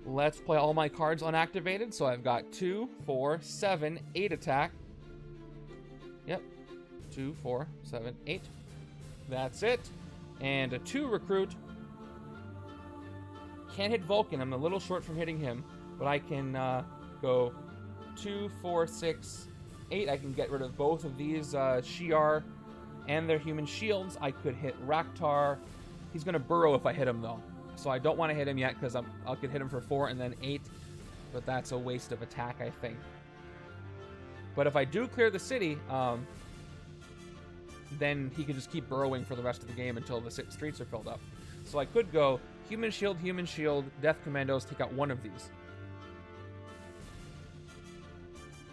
Let's play all my cards unactivated. So I've got 2, 4, 7, 8 attack. Yep. 2, 4, 7, 8. That's it. And a 2 recruit. Can't hit Vulcan. I'm a little short from hitting him. But I can go 2, 4, 6, 8. I can get rid of both of these Shi'ar and their human shields. I could hit Raktar. He's going to burrow if I hit him, though. So I don't want to hit him yet because I could hit him for 4 and then 8. But that's a waste of attack, I think. But if I do clear the city, then he can just keep burrowing for the rest of the game until the streets are filled up. So I could go Human Shield, Death Commandos, take out one of these.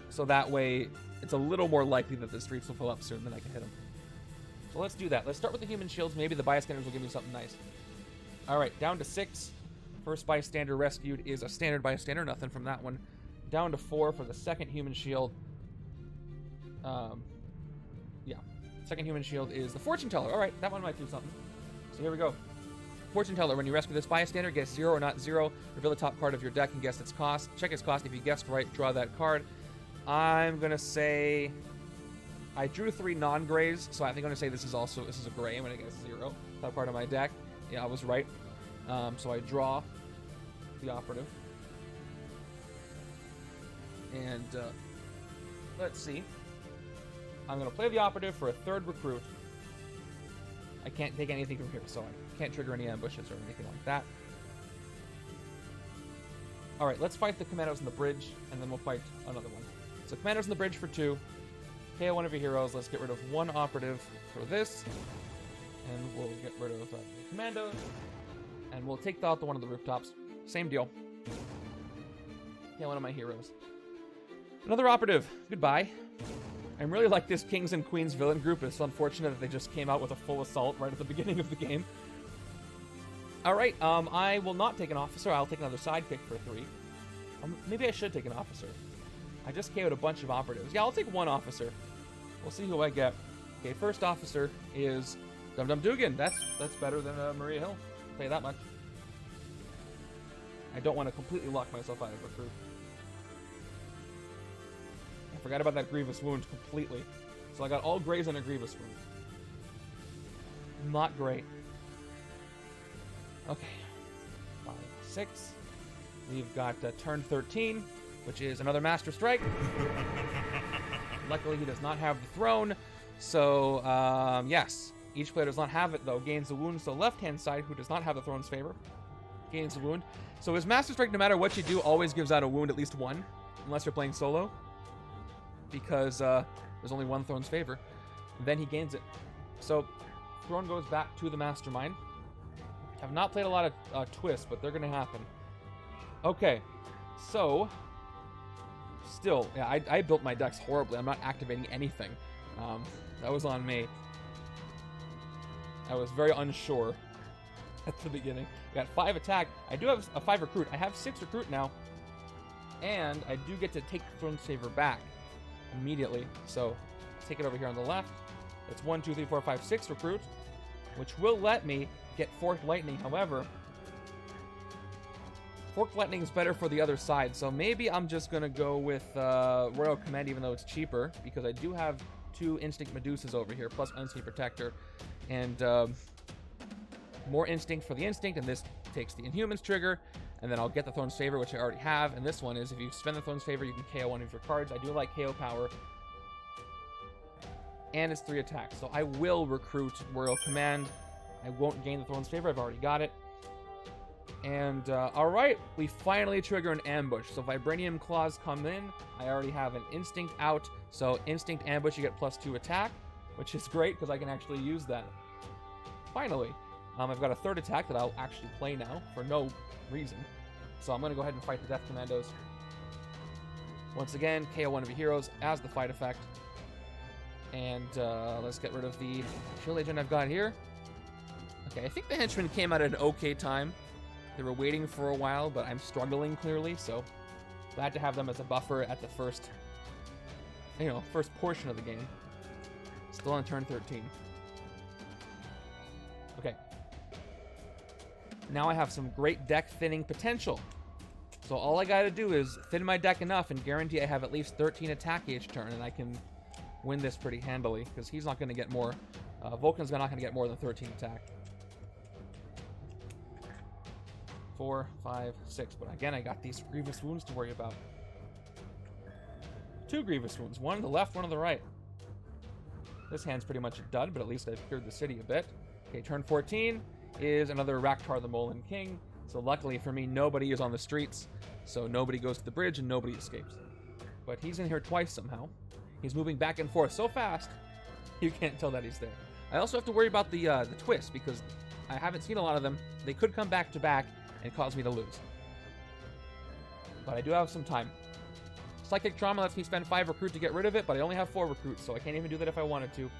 So that way, it's a little more likely that the streets will fill up soon, then I can hit him. So let's do that. Let's start with the human shields. Maybe the bystanders will give me something nice. Alright, down to 6. First bystander rescued is a standard bystander. Nothing from that one. Down to 4 for the second human shield. Yeah. Second human shield is the Fortune Teller. Alright, that one might do something. So here we go. Fortune Teller. When you rescue this bystander, guess 0 or not 0. Reveal the top card of your deck and guess its cost. Check its cost. If you guessed right, draw that card. I'm going to say... I drew 3 non-grays, so I think I'm going to say this is a gray. I'm going to guess 0. Top card of my deck. Yeah, I was right. So I draw the operative. And let's see. I'm going to play the operative for a 3rd recruit. I can't take anything from here, so I can't trigger any ambushes or anything like that. Alright, let's fight the Commandos on the bridge, and then we'll fight another one. So Commandos on the bridge for 2. KO one of your heroes. Let's get rid of 1 operative for this. And we'll get rid of the Commandos. And we'll take out the one of the rooftops. Same deal. KO one of my heroes. Another operative. Goodbye. I really like this Kings and Queens villain group. It's unfortunate that they just came out with a full assault right at the beginning of the game. Alright, I will not take an officer. I'll take another sidekick for 3. Maybe I should take an officer. I just KO'd a bunch of operatives. Yeah, I'll take 1 officer. We'll see who I get. Okay, first officer is Dum Dugan. That's better than Maria Hill. I'll tell you that much. I don't want to completely lock myself out of a recruit. I forgot about that Grievous Wound completely. So I got all grays and a Grievous Wound. Not great. Okay. 5, 6. We've got turn 13, which is another Master Strike. Luckily, he does not have the throne. So, yes. Each player does not have it, though, gains a wound. So left-hand side, who does not have the Throne's Favor, gains a wound. So his Master Strike, no matter what you do, always gives out a wound, at least one, unless you're playing solo, because there's only one Throne's Favor. Then he gains it. So Throne goes back to the Mastermind. Have not played a lot of twists, but they're going to happen. Okay, so still, yeah, I built my decks horribly. I'm not activating anything. That was on me. I was very unsure at the beginning. I got 5 attack. I do have a 5 recruit. I have 6 recruit now. And I do get to take the Throne's Favor back immediately. So take it over here on the left. It's 1, 2, 3, 4, 5, 6 recruit, which will let me get Forked Lightning. However, Forked Lightning is better for the other side, so maybe I'm just going to go with Royal Command, even though it's cheaper, because I do have 2 Instinct Medusas over here, plus Unseen Protector, and more Instinct for the Instinct, and this takes the Inhumans trigger, and then I'll get the Throne's Favor, which I already have, and this one is, if you spend the Throne's Favor, you can KO one of your cards. I do like KO power, and it's 3 attacks, so I will recruit Royal Command. I won't gain the Throne's Favor, I've already got it. And, alright, we finally trigger an ambush. So Vibranium Claws come in, I already have an Instinct out, so Instinct Ambush, you get +2 attack, which is great, because I can actually use that. Finally. I've got a 3rd attack that I'll actually play now, for no reason. So I'm going to go ahead and fight the Death Commandos. Once again, KO one of your heroes as the fight effect. And, let's get rid of the Shield Agent I've got here. Okay, I think the Henchmen came out at an okay time. They were waiting for a while, but I'm struggling clearly, so glad to have them as a buffer at the first portion of the game. Still on turn 13. Okay. Now I have some great deck thinning potential. So all I gotta do is thin my deck enough and guarantee I have at least 13 attack each turn, and I can win this pretty handily, because he's not gonna get more. Vulcan's not gonna get more than 13 attack. 4, 5, 6. But again, I got these grievous wounds to worry about. 2 grievous wounds. One on the left, one on the right. This hand's pretty much a dud, but at least I've cured the city a bit. Okay, turn 14 is another Raktar the Molan King. So luckily for me, nobody is on the streets. So nobody goes to the bridge and nobody escapes. But he's in here twice somehow. He's moving back and forth so fast, you can't tell that he's there. I also have to worry about the twists, because I haven't seen a lot of them. They could come back to back and cause me to lose. But I do have some time. Psychic Trauma lets me spend 5 recruit to get rid of it, but I only have 4 recruits, so I can't even do that if I wanted to.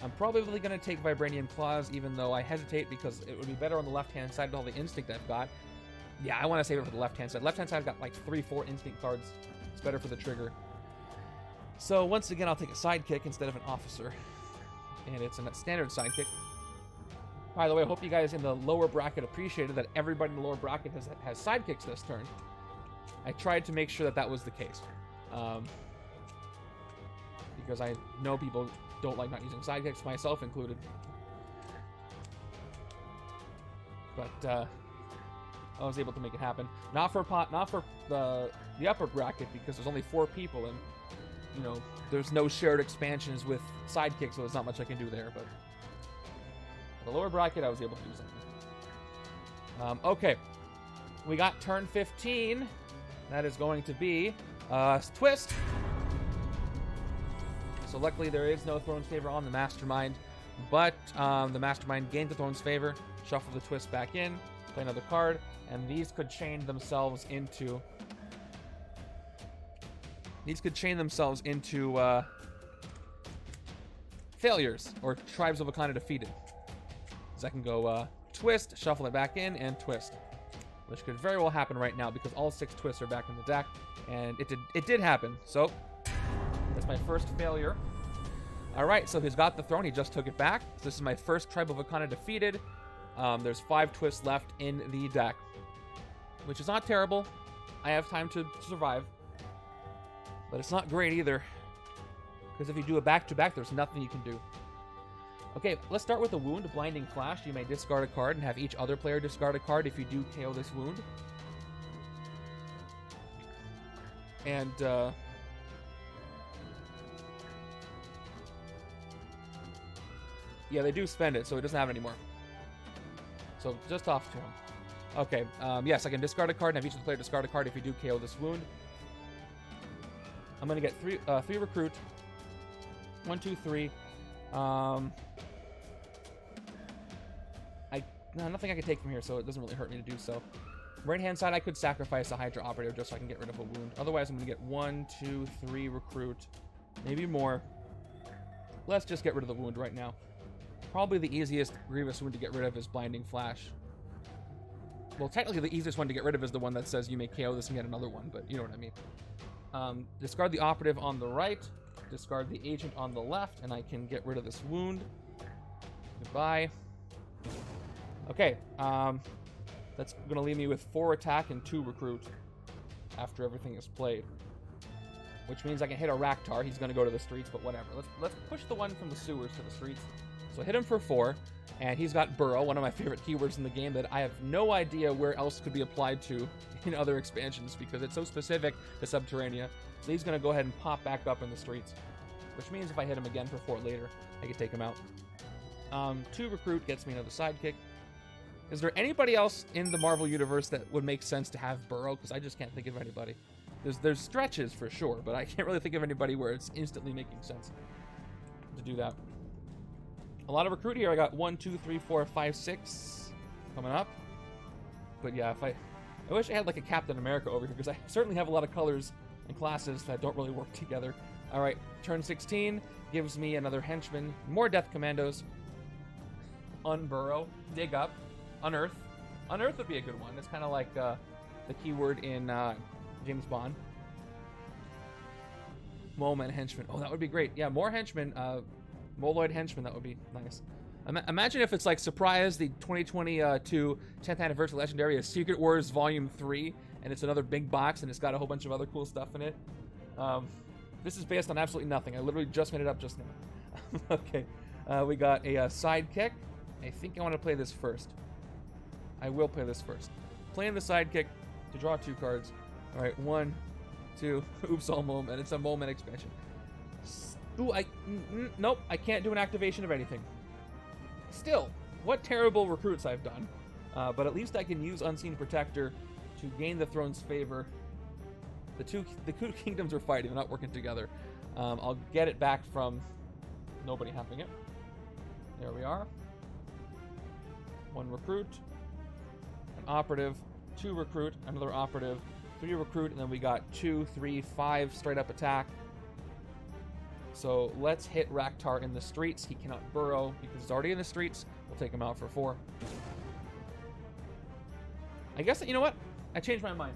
I'm probably going to take Vibranium Claws, even though I hesitate, because it would be better on the left-hand side with all the Instinct I've got. Yeah, I want to save it for the left-hand side. Left-hand side, I've got like 3, 4 Instinct cards. It's better for the trigger. So once again, I'll take a sidekick instead of an officer. And it's a standard sidekick. By the way, I hope you guys in the lower bracket appreciated that everybody in the lower bracket has sidekicks this turn. I tried to make sure that was the case. Because I know people don't like not using sidekicks, myself included. But I was able to make it happen. Not for the upper bracket, because there's only 4 people, and there's no shared expansions with sidekicks, so there's not much I can do there. But for the lower bracket, I was able to do something. Okay, we got turn 15. That is going to be twist. So luckily there is no Throne's Favor on the Mastermind, but the Mastermind gained the Throne's Favor, shuffle the twist back in, play another card, and these could chain themselves into failures, or Tribes of Wakanda defeated. So I can go twist, shuffle it back in, and twist, which could very well happen right now because all 6 twists are back in the deck, and it did happen. So that's my first failure. All right, so he's got the throne. He just took it back. So this is my first Tribe of Wakanda defeated. There's 5 twists left in the deck, which is not terrible. I have time to survive, but it's not great either, because if you do a back-to-back, there's nothing you can do. Okay, let's start with the wound, Blinding Flash. You may discard a card and have each other player discard a card if you do KO this wound. And Yeah, they do spend it, so it doesn't have it anymore. So just off to him. Okay, yes, I can discard a card and have each of the player discard a card if you do KO this wound. I'm gonna get three recruit. 1, 2, 3. Nothing I can take from here, so it doesn't really hurt me to do so. Right hand side, I could sacrifice a Hydra operative just so I can get rid of a wound. Otherwise, I'm gonna get 1, 2, 3 recruit, maybe more. Let's just get rid of the wound right now. Probably the easiest Grievous wound to get rid of is Blinding Flash. Well, technically the easiest one to get rid of is the one that says you may KO this and get another one, but you know what I mean. Discard the operative on the right, discard the agent on the left, and I can get rid of this wound. Goodbye. Okay, that's going to leave me with 4 attack and 2 recruit after everything is played. Which means I can hit a Raktar. He's going to go to the streets, but whatever. Let's push the one from the sewers to the streets. So hit him for 4, and he's got Burrow, one of my favorite keywords in the game that I have no idea where else could be applied to in other expansions because it's so specific to Subterranea. So he's going to go ahead and pop back up in the streets, which means if I hit him again for 4 later, I can take him out. 2 recruit gets me another sidekick. Is there anybody else in the Marvel Universe that would make sense to have Burrow? Because I just can't think of anybody. There's stretches for sure, but I can't really think of anybody where it's instantly making sense to do that. A lot of recruit here. I got 1, 2, 3, 4, 5, 6 coming up. But yeah, I wish I had like a Captain America over here because I certainly have a lot of colors and classes that don't really work together. All right, turn 16 gives me another henchman, more Death Commandos. Unburrow, dig up, unearth. Unearth would be a good one. It's kind of like the keyword in James Bond. Mole-Man Henchman. Oh, that would be great. Yeah, more henchmen. Moloid Henchmen, that would be nice. Imagine if it's like, surprise, the 2022 10th Anniversary Legendary is Secret Wars Volume 3, and it's another big box, and it's got a whole bunch of other cool stuff in it. This is based on absolutely nothing. I literally just made it up just now. Okay, we got a sidekick. I think I want to play this first. I will play this first. Playing the sidekick to draw 2 cards. All right, 1, 2. Oops, all Mole-Man. It's a Mole-Man expansion. Ooh, nope, I can't do an activation of anything. Still, what terrible recruits I've done. But at least I can use Unseen Protector to gain the throne's favor. The two kingdoms are fighting, they're not working together. I'll get it back from nobody having it. There we are. 1 recruit, an operative, 2 recruit, another operative, 3 recruit, and then we got 2, 3, 5 straight up attack. So let's hit Raktar in the streets. He cannot burrow because he's already in the streets. We'll take him out for 4. I guess, you know what? I changed my mind.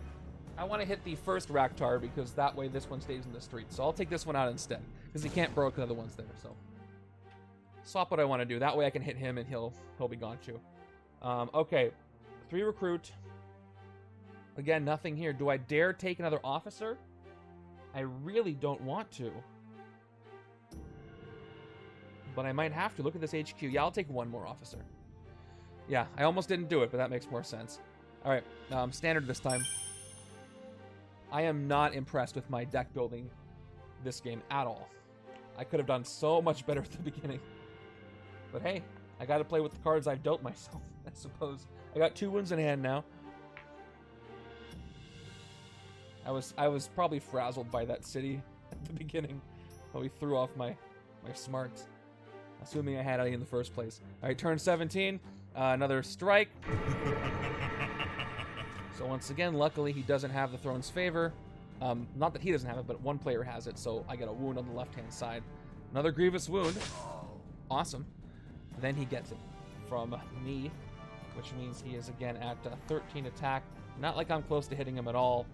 I want to hit the first Raktar because that way this one stays in the streets. So I'll take this one out instead because he can't burrow because the other one's there. So swap what I want to do. That way I can hit him and he'll be gone too. Okay, 3 recruit. Again, nothing here. Do I dare take another officer? I really don't want to. But I might have to. Look at this HQ. Yeah, I'll take 1 more officer. Yeah, I almost didn't do it, but that makes more sense. All right, standard this time. I am not impressed with my deck building this game at all. I could have done so much better at the beginning. But hey, I got to play with the cards I've dealt myself, I suppose. I got 2 wounds in hand now. I was probably frazzled by that city at the beginning. Probably threw off my smarts. Assuming I had any in the first place. All right, turn 17. Another strike. So once again, luckily he doesn't have the throne's favor. Not that he doesn't have it, but 1 player has it, so I get a wound on the left-hand side. Another grievous wound. Awesome. Then he gets it from me, which means he is again at 13 attack. Not like I'm close to hitting him at all.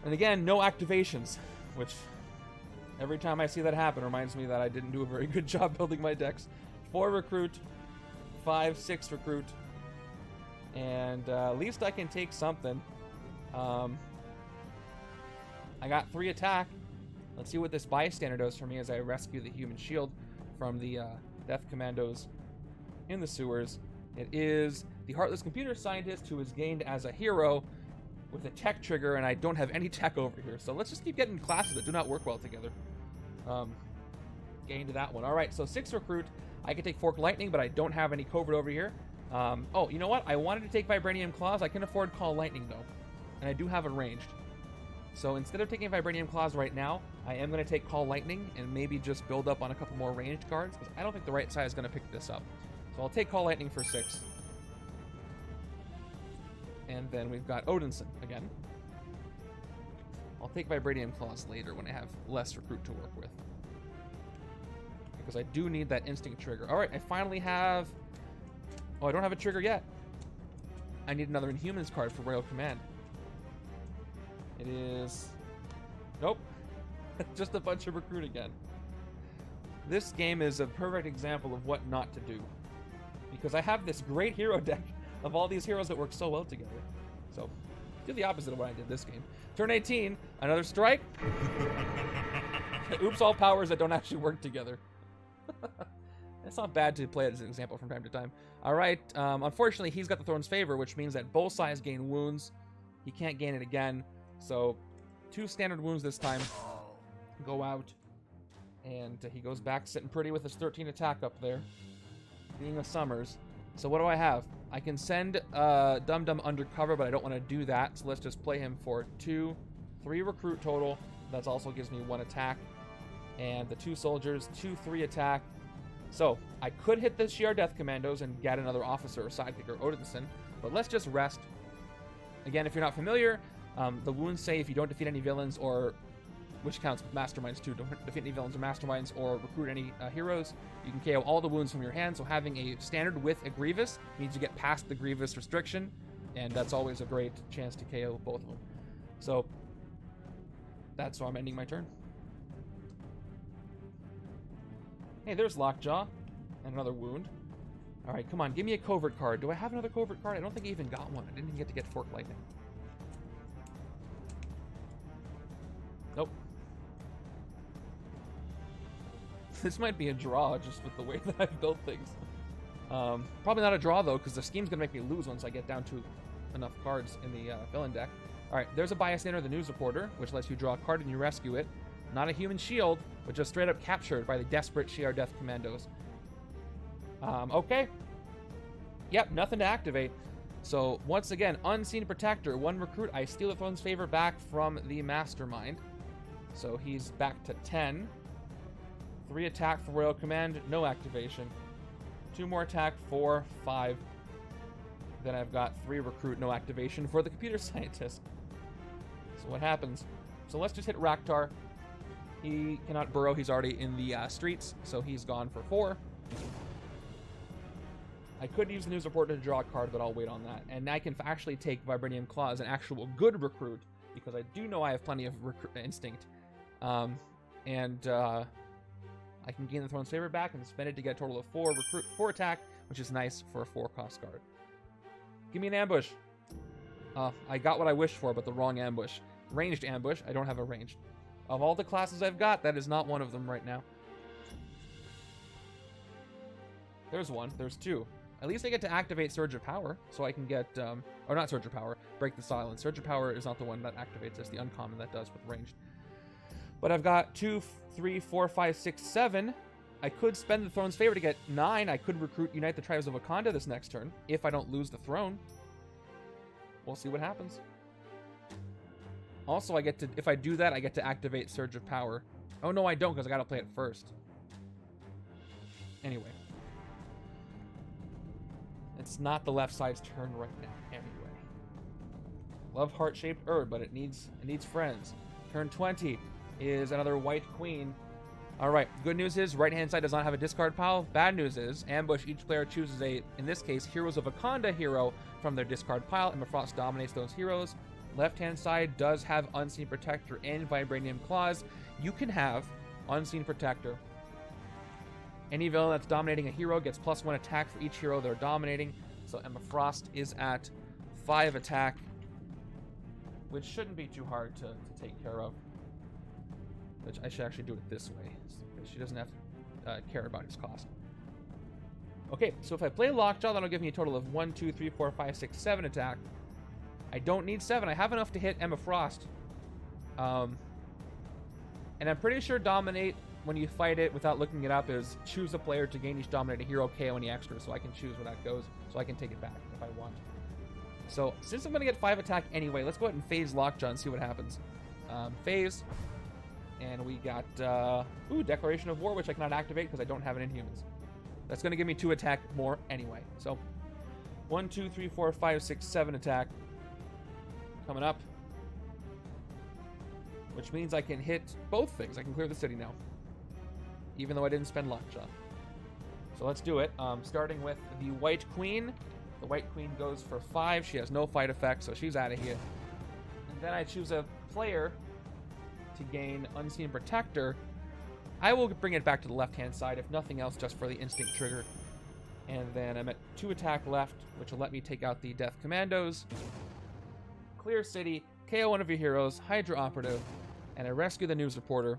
And again, no activations, which every time I see that happen reminds me that I didn't do a very good job building my decks. 4 recruit, 5, 6 recruit, and at least I can take something. I got 3 attack. Let's see what this bystander does for me as I rescue the human shield from the Death Commandos in the sewers. It is the Heartless Computer Scientist who is gained as a hero with a tech trigger, and I don't have any tech over here. So let's just keep getting classes that do not work well together. Gained that one. All right, so 6 recruit. I could take Fork Lightning, but I don't have any covert over here. Oh, you know what? I wanted to take Vibranium Claws. I can afford Call Lightning, though. And I do have it ranged. So instead of taking Vibranium Claws right now, I am going to take Call Lightning and maybe just build up on a couple more ranged cards, because I don't think the right side is going to pick this up. So I'll take Call Lightning for 6. And then we've got Odinson again. I'll take Vibranium Claws later when I have less recruit to work with, because I do need that instinct trigger. All right, I finally have... Oh, I don't have a trigger yet. I need another Inhumans card for Royal Command. It is... Nope. Just a bunch of recruit again. This game is a perfect example of what not to do, because I have this great hero deck of all these heroes that work so well together. So, do the opposite of what I did this game. Turn 18, another strike. Oops, all powers that don't actually work together. It's not bad to play it as an example from time to time. All right, unfortunately, he's got the Thorn's Favor, which means that both sides gain wounds. He can't gain it again. So, 2 standard wounds this time. Go out. And he goes back sitting pretty with his 13 attack up there, being a Summers. So what do I have? I can send Dum undercover, but I don't want to do that. So let's just play him for 2, 3 recruit total. That also gives me 1 attack. And the 2 soldiers, 2, 3 attack. So I could hit the Shi'ar Death Commandos and get another officer or sidekick or Odinson, but let's just rest. Again, if you're not familiar, the wounds say if you don't defeat any villains or... which counts Masterminds too. Don't defeat any villains or Masterminds or recruit any heroes. You can KO all the wounds from your hand, so having a standard with a Grievous means you get past the Grievous restriction, and that's always a great chance to KO both of them. So, that's why I'm ending my turn. Hey, there's Lockjaw, and another wound. Alright, come on, give me a covert card. Do I have another covert card? I don't think I even got one. I didn't even get Fork Lightning. Nope. This might be a draw just with the way that I've built things. Probably not a draw, though, because the scheme's going to make me lose once I get down to enough cards in the villain deck. Alright, there's a bystander, the news reporter, which lets you draw a card and you rescue it. Not a human shield, but just straight up captured by the desperate Shi'ar Death Commandos. Okay. Yep, nothing to activate. So, once again, Unseen Protector. 1 recruit, I steal the Throne's Favor back from the Mastermind. So he's back to 10. 3 attack for Royal Command, no activation. 2 more attack, 4, 5. Then I've got 3 recruit, no activation for the Computer Scientist. So what happens? So let's just hit Raktar. He cannot burrow, he's already in the streets, so he's gone for 4. I could use the news reporter to draw a card, but I'll wait on that. And I can actually take Vibranium Claws, an actual good recruit, because I do know I have plenty of instinct. I can gain the Throne's Favor back and spend it to get a total of 4 attack, which is nice for a 4-cost card. Give me an ambush. I got what I wished for, but the wrong ambush. Ranged ambush. I don't have a ranged. Of all the classes I've got, that is not one of them right now. There's 1. There's 2. At least I get to activate Surge of Power, so I can get, or not Surge of Power, Break the Silence. Surge of Power is not the one that activates, it's the uncommon that does with ranged. But I've got 2, 3, 4, 5, 6, 7. I could spend the Throne's Favor to get 9. I could recruit Unite the Tribes of Wakanda this next turn, if I don't lose the throne. We'll see what happens. Also, I get to, if I do that, I get to activate Surge of Power. Oh no, I don't, because I gotta play it first. Anyway. It's not the left side's turn right now, anyway. Love heart-shaped herb, but it needs friends. Turn 20 is another white queen. Alright, good news is right-hand side does not have a discard pile. Bad news is, ambush, each player chooses a, in this case, Heroes of Wakanda hero from their discard pile, and Frost dominates those heroes. Left-hand side does have Unseen Protector and Vibranium Claws. You can have Unseen Protector. Any villain that's dominating a hero gets +1 attack for each hero they're dominating. So Emma Frost is at 5 attack, which shouldn't be too hard to take care of. Which I should actually do it this way, because she doesn't have to care about his cost. Okay, so if I play Lockjaw, that'll give me a total of 1, 2, 3, 4, 5, 6, 7 attack. I don't need 7. I have enough to hit Emma Frost. And I'm pretty sure Dominate when you fight it without looking it up is choose a player to gain each dominated hero, KO any extra, so I can choose where that goes, so I can take it back if I want. So since I'm going to get 5 attack anyway, let's go ahead and phase Lockjaw and see what happens. Phase, and we got Declaration of War, which I cannot activate because I don't have an Inhumans. That's going to give me 2 attack more anyway. So 1, 2, 3, 4, 5, 6, 7 attack coming up, which means I can hit both things. I can clear the city now, even though I didn't spend Lockjaw. So let's do it. Starting with the White Queen. The White Queen goes for 5. She has no fight effect, so she's out of here. And then I choose a player to gain Unseen Protector. I will bring it back to the left-hand side, if nothing else, just for the instinct trigger. And then I'm at 2 attack left, which will let me take out the Death Commandos, clear city, KO one of your heroes, Hydra Operative, and I rescue the news reporter,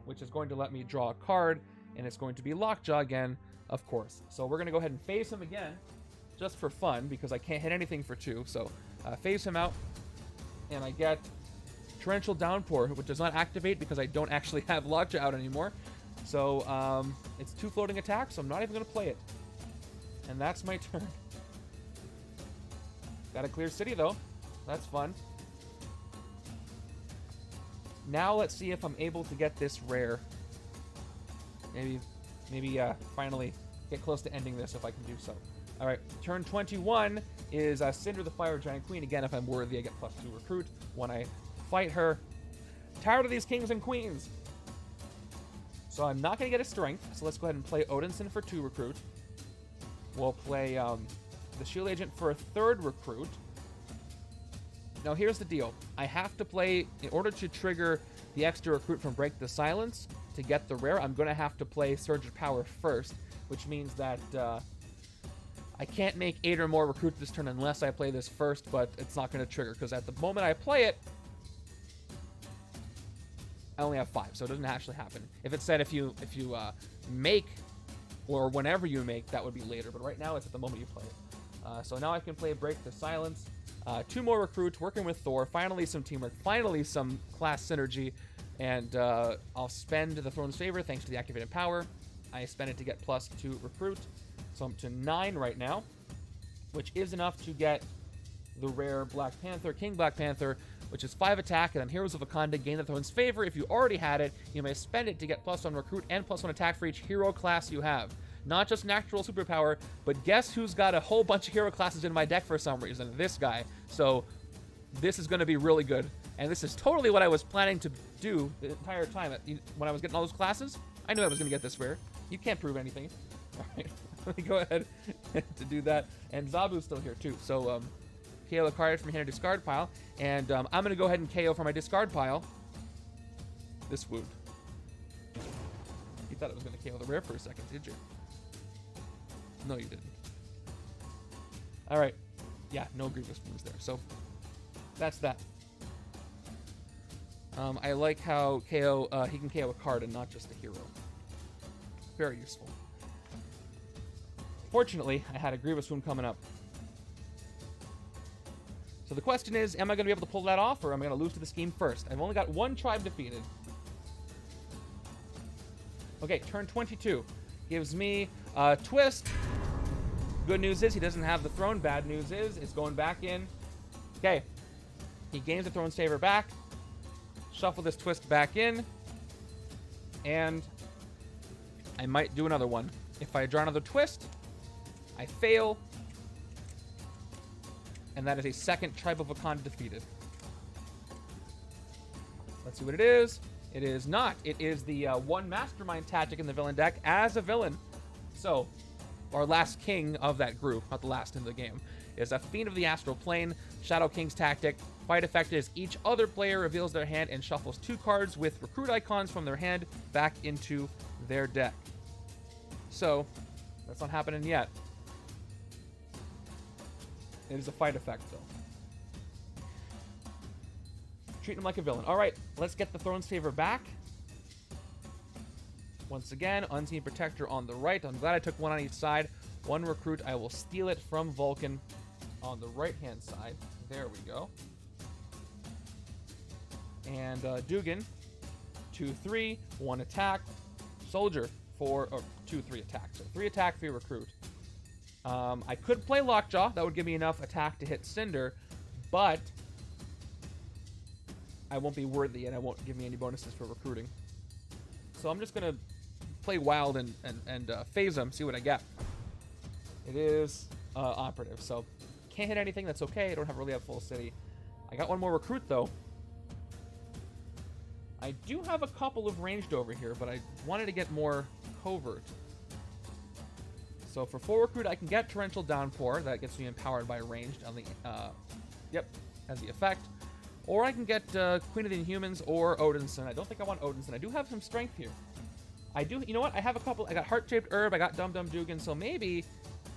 which is going to let me draw a card, and it's going to be Lockjaw again, of course. So we're going to go ahead and phase him again, just for fun, because I can't hit anything for 2. So phase him out, and I get Torrential Downpour, which does not activate because I don't actually have Lockjaw out anymore. So it's 2 floating attacks, so I'm not even going to play it. And that's my turn. Got a clear city, though. That's fun. Now let's see if I'm able to get this rare. Maybe finally get close to ending this if I can do so. All right, turn 21 is Cinder the Fire Giant Queen. Again, if I'm worthy, I get +2 recruit when I fight her. Tired of these kings and queens. So I'm not going to get a strength, so let's go ahead and play Odinson for 2 recruit. We'll play the Shield Agent for a 3rd recruit. Now here's the deal. I have to play, in order to trigger the extra recruit from Break the Silence to get the rare, I'm going to have to play Surge of Power first, which means that I can't make 8 or more recruits this turn unless I play this first, but it's not going to trigger, because at the moment I play it, I only have 5, so it doesn't actually happen. If it said if you make, or whenever you make, that would be later, but right now it's at the moment you play it. So now I can play Break the Silence. 2 more recruits, working with Thor, finally some teamwork, finally some class synergy, and I'll spend the Throne's Favor thanks to the activated power. I spend it to get +2 recruit, so I'm to 9 right now, which is enough to get the rare Black Panther, King Black Panther, which is 5 attack, and then Heroes of Wakandan gain the Throne's Favor. If you already had it, you may spend it to get +1 recruit and +1 attack for each hero class you have. Not just natural superpower, but guess who's got a whole bunch of hero classes in my deck for some reason? This guy. So this is going to be really good. And this is totally what I was planning to do the entire time. When I was getting all those classes, I knew I was going to get this rare. You can't prove anything. All right, let me go ahead to do that. And Zabu's still here too. So KO a card from your hand or discard pile. And I'm going to go ahead and KO for my discard pile this wound. You thought it was going to KO the rare for a second, did you? No, you didn't. All right. Yeah, no grievous wounds there. So that's that. I like how KO he can KO a card and not just a hero. Very useful. Fortunately, I had a grievous wound coming up. So the question is, am I going to be able to pull that off, or am I going to lose to the scheme first? I've only got 1 tribe defeated. Okay, turn 22 gives me a twist. Good news is he doesn't have the throne. Bad news is it's going back in. Okay. He gains the Throne's Favor back. Shuffle this twist back in. And I might do another one. If I draw another twist, I fail. And that is a 2nd Tribe of Wakandan defeated. Let's see what it is. It is not. It is the 1 Mastermind tactic in the villain deck as a villain. So our last king of that group, not the last in the game, is a Fiend of the Astral Plane, Shadow King's tactic. Fight effect is each other player reveals their hand and shuffles 2 cards with recruit icons from their hand back into their deck. So that's not happening yet. It is a fight effect, though. Treat him like a villain. All right, let's get the Throne's Favor back. Once again, Unseen Protector on the right. I'm glad I took 1 on each side. 1 recruit. I will steal it from Vulcan on the right-hand side. There we go. And Dugan, 2/3, 1 attack. soldier for 2-3 attack. So 3 attack, 3 recruit. I could play Lockjaw. That would give me enough attack to hit Cinder, but I won't be worthy and it won't give me any bonuses for recruiting. So I'm just gonna play wild and phase him, see what I get. It is operative, so can't hit anything. That's okay. I don't really have full city. I got one more recruit though. I do have a couple of ranged over here, but I wanted to get more covert. So for 4 recruit, I can get Torrential Downpour. That gets me empowered by ranged on the yep, has the effect. Or I can get Queen of the Inhumans or Odinson. I don't think I want Odinson. I do have some strength here. I do, you know what? I have a couple. I got Heart-Shaped Herb. I got Dum-Dum Dugan. So maybe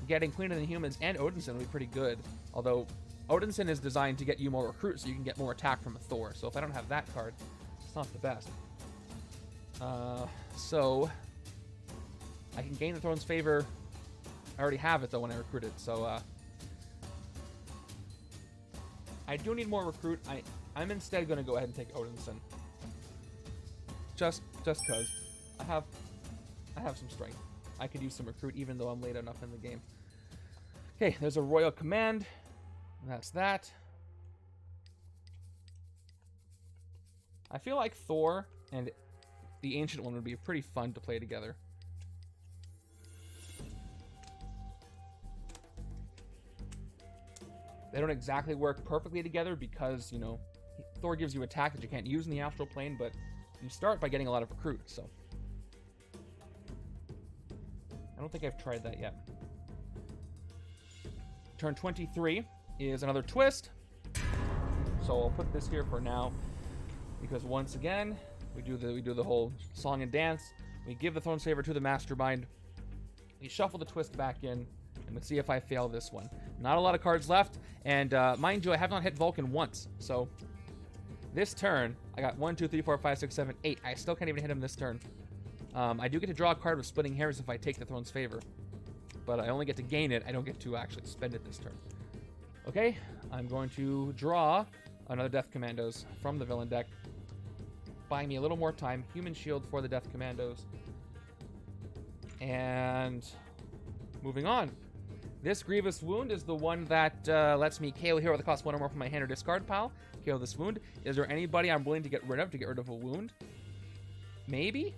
getting Queen of the Inhumans and Odinson would be pretty good. Although Odinson is designed to get you more recruits, so you can get more attack from a Thor. So if I don't have that card, it's not the best. So I can gain the Throne's favor. I already have it though when I recruited. So I do need more recruit. I'm instead going to go ahead and take Odinson. Just cause I have some strength. I could use some recruit even though I'm late enough in the game. Okay, there's a Royal Command. That's that. I feel like Thor and the Ancient One would be pretty fun to play together. They don't exactly work perfectly together because, you know, Thor gives you attack that you can't use in the astral plane, but you start by getting a lot of recruit, so. I don't think I've tried that yet. Turn 23 is another twist. So I'll put this here for now, because once again, we do the whole song and dance. We give the Throne's Favor to the Mastermind. We shuffle the twist back in, and let's see if I fail this one. Not a lot of cards left, and mind you, I have not hit Vulcan once. So this turn, I got 1, 2, 3, 4, 5, 6, 7, 8. I still can't even hit him this turn. I do get to draw a card with Splitting Hairs if I take the Throne's Favor, but I only get to gain it. I don't get to actually spend it this turn. Okay, I'm going to draw another Death Commandos from the villain deck. Buying me a little more time. Human Shield for the Death Commandos. And moving on. This Grievous Wound is the one that lets me KO a hero that costs 1 or more from my hand or discard pile. KO this wound. Is there anybody I'm willing to get rid of a wound? Maybe?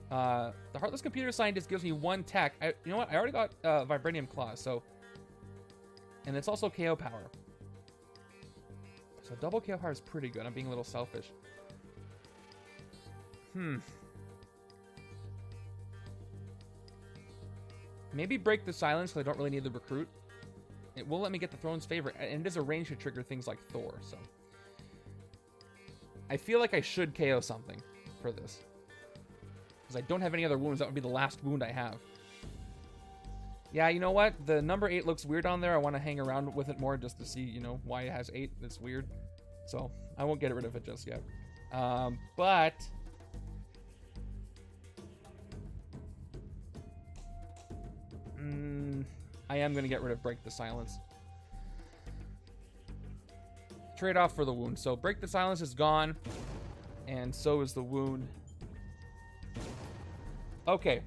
The Heartless Computer Scientist gives me 1 tech. You know what? I already got Vibranium Claws, so... And it's also KO power. So double KO power is pretty good. I'm being a little selfish. Maybe Break the Silence, because I don't really need the recruit. It will let me get the Throne's Favor, and it is a range to trigger things like Thor, so... I feel like I should KO something for this. Because I don't have any other wounds. That would be the last wound I have. Yeah, you know what? The number 8 looks weird on there. I want to hang around with it more just to see, you know, why it has 8. It's weird. So, I won't get rid of it just yet. But... I am going to get rid of Break the Silence. Trade off for the wound. So, Break the Silence is gone. And so is the wound. Okay.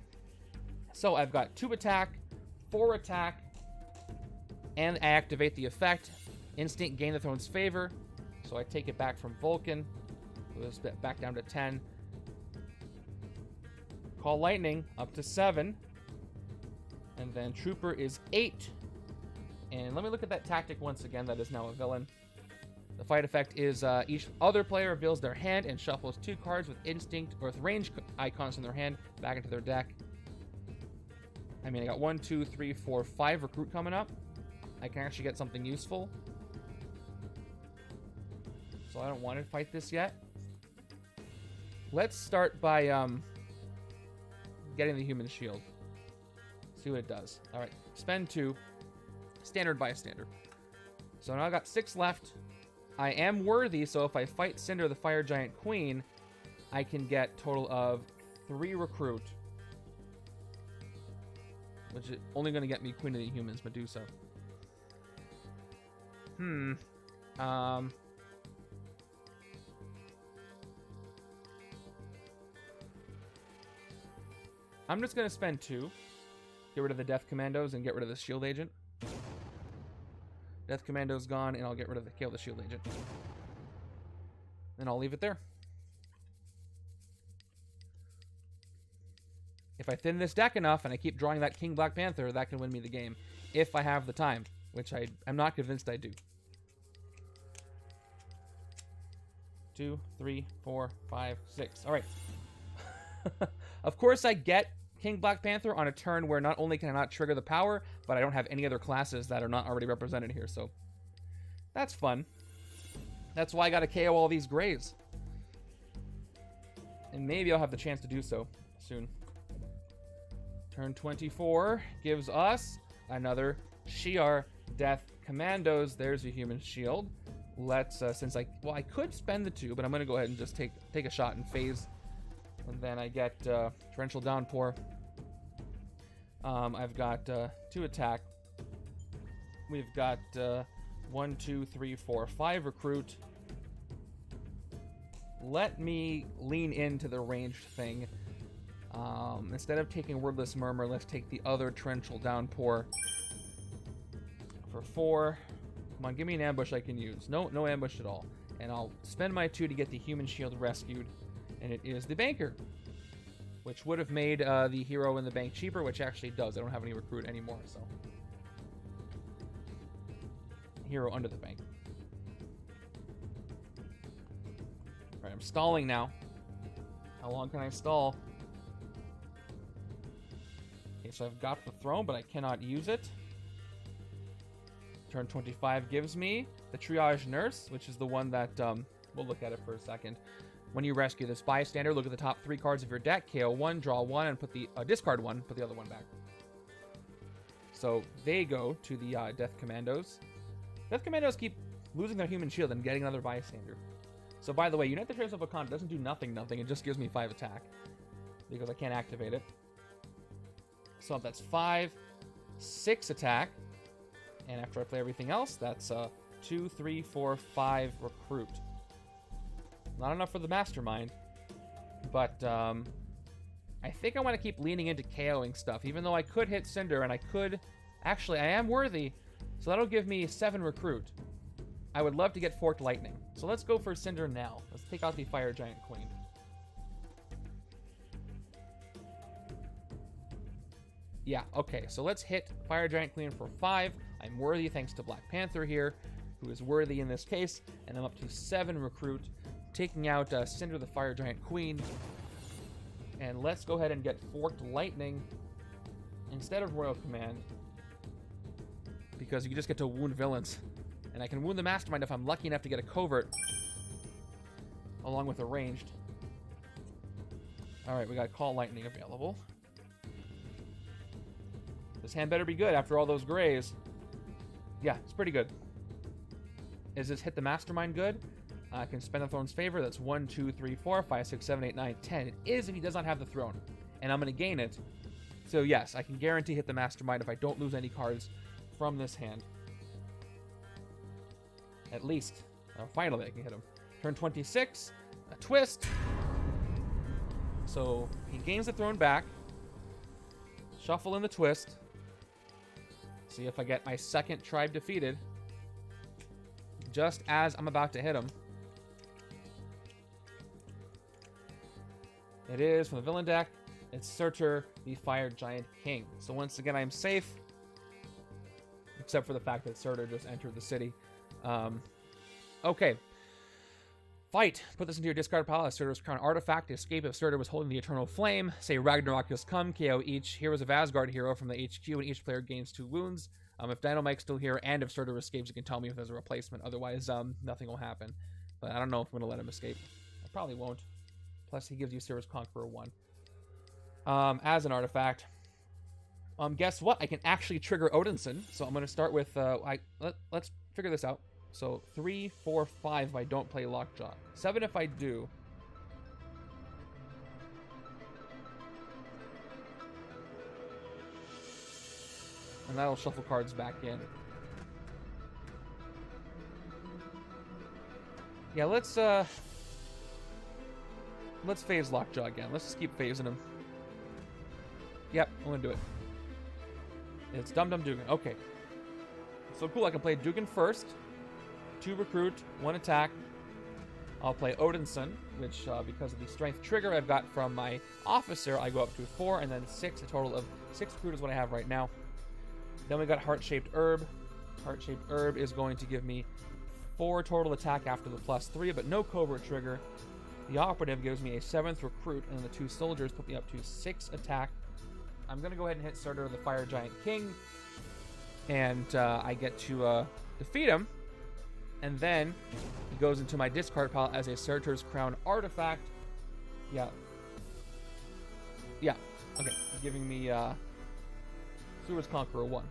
So, I've got 2 attack, 4 attack, and I activate the effect. Instinct, gain the Throne's Favor. So, I take it back from Vulcan. So this back down to 10. Call Lightning up to 7. And then Trooper is 8. And let me look at that tactic once again. That is now a villain. The fight effect is each other player reveals their hand and shuffles 2 cards with instinct or with range icons in their hand back into their deck. I mean, I got 1, 2, 3, 4, 5 recruit coming up. I can actually get something useful. So I don't want to fight this yet. Let's start by getting the Human Shield. See what it does. All right, spend 2. Standard bystander. So now I got 6 left. I am worthy, so if I fight Cinder, the Fire Giant Queen, I can get total of 3 recruit. Which is only going to get me Queen of the Humans, Medusa. I'm just going to spend 2. Get rid of the Death Commandos and get rid of the Shield Agent. Death Commando's gone, and I'll get rid of the Shield Agent. And I'll leave it there. If I thin this deck enough and I keep drawing that King Black Panther, that can win me the game. If I have the time, which I'm not convinced I do. 2, 3, 4, 5, 6. All right. Of course, I get King Black Panther on a turn where not only can I not trigger the power, but I don't have any other classes that are not already represented here, so that's fun. That's why I gotta KO all these Greys. And maybe I'll have the chance to do so soon. Turn 24 gives us another Shi'ar Death Commandos. There's a human shield. Let's, since I could spend the 2, but I'm gonna go ahead and just take a shot and phase. And then I get Torrential Downpour. I've got 2 attack. We've got 1, 2, 3, 4, 5 recruit. Let me lean into the ranged thing. Instead of taking Wordless Murmur, let's take the other Torrential Downpour for 4. Come on, give me an ambush I can use. No ambush at all. And I'll spend my 2 to get the human shield rescued. And it is the Banker, which would have made the hero in the bank cheaper, which actually does. I don't have any recruit anymore, so. Hero under the bank. All right, I'm stalling now. How long can I stall? Okay, so I've got the throne, but I cannot use it. Turn 25 gives me the Triage Nurse, which is the one that, we'll look at it for a second. When you rescue this bystander, look at the top 3 cards of your deck, KO 1, draw 1, and put the discard 1, put the other one back. So they go to the Death Commandos. Death Commandos keep losing their human shield and getting another bystander. So by the way, Unite the Traitors of Wakandan doesn't do nothing. It just gives me 5 attack because I can't activate it. So that's 5, 6 attack, and after I play everything else, that's 2, 3, 4, 5 recruit. Not enough for the Mastermind, but I think I want to keep leaning into KOing stuff, even though I could hit Cinder, and I could... Actually, I am worthy, so that'll give me 7 recruit. I would love to get Forked Lightning. So let's go for Cinder now. Let's take out the Fire Giant Queen. Yeah, okay, so let's hit Fire Giant Queen for 5. I'm worthy thanks to Black Panther here, who is worthy in this case, and I'm up to 7 recruit. Taking out Cinder the Fire Giant Queen. And let's go ahead and get Forked Lightning instead of Royal Command, because you just get to wound villains. And I can wound the Mastermind if I'm lucky enough to get a covert along with a ranged. Alright, we got Call Lightning available. This hand better be good after all those Greys. Yeah, it's pretty good. Is this hit the Mastermind good? I can spend the Throne's favor. That's 1, 2, 3, 4, 5, 6, 7, 8, 9, 10. It is if he does not have the throne. And I'm going to gain it. So yes, I can guarantee hit the Mastermind if I don't lose any cards from this hand. At least. Finally I can hit him. Turn 26. A twist. So he gains the throne back. Shuffle in the twist. See if I get my second tribe defeated. Just as I'm about to hit him. It is from the villain deck. It's Surtur, the Fire Giant King. So once again, I'm safe. Except for the fact that Surtur just entered the city. Okay. Fight. Put this into your discard pile as Surtur's Crown artifact. Escape if Surtur was holding the Eternal Flame. Say Ragnarok has come. KO each Heroes of Asgard hero from the HQ, and each player gains 2 wounds. If dyn0mike's still here, and if Surtur escapes, you can tell me if there's a replacement. Otherwise, nothing will happen. But I don't know if I'm going to let him escape. I probably won't. Plus, he gives you Surtur's Conqueror 1. As an artifact. Guess what? I can actually trigger Odinson. So I'm going to start with... let's figure this out. So 3, 4, 5 if I don't play Lockjaw. 7 if I do. And that'll shuffle cards back in. Yeah, let's phase Lockjaw again. Let's just keep phasing him. Yep, I'm gonna do it. It's Dum Dugan. Okay. So cool, I can play Dugan first. 2 recruit, 1 attack. I'll play Odinson, which, because of the strength trigger I've got from my officer, I go up to 4 and then 6. A total of 6 recruit is what I have right now. Then we got Heart-Shaped Herb. Heart-Shaped Herb is going to give me 4 total attack after the +3, but no covert trigger. The Operative gives me a 7th recruit, and the 2 soldiers put me up to 6 attack. I'm going to go ahead and hit Surtur, the Fire Giant King, and I get to defeat him. And then he goes into my discard pile as a Surtur's Crown artifact. Yeah. Okay. Giving me Suez Conqueror 1.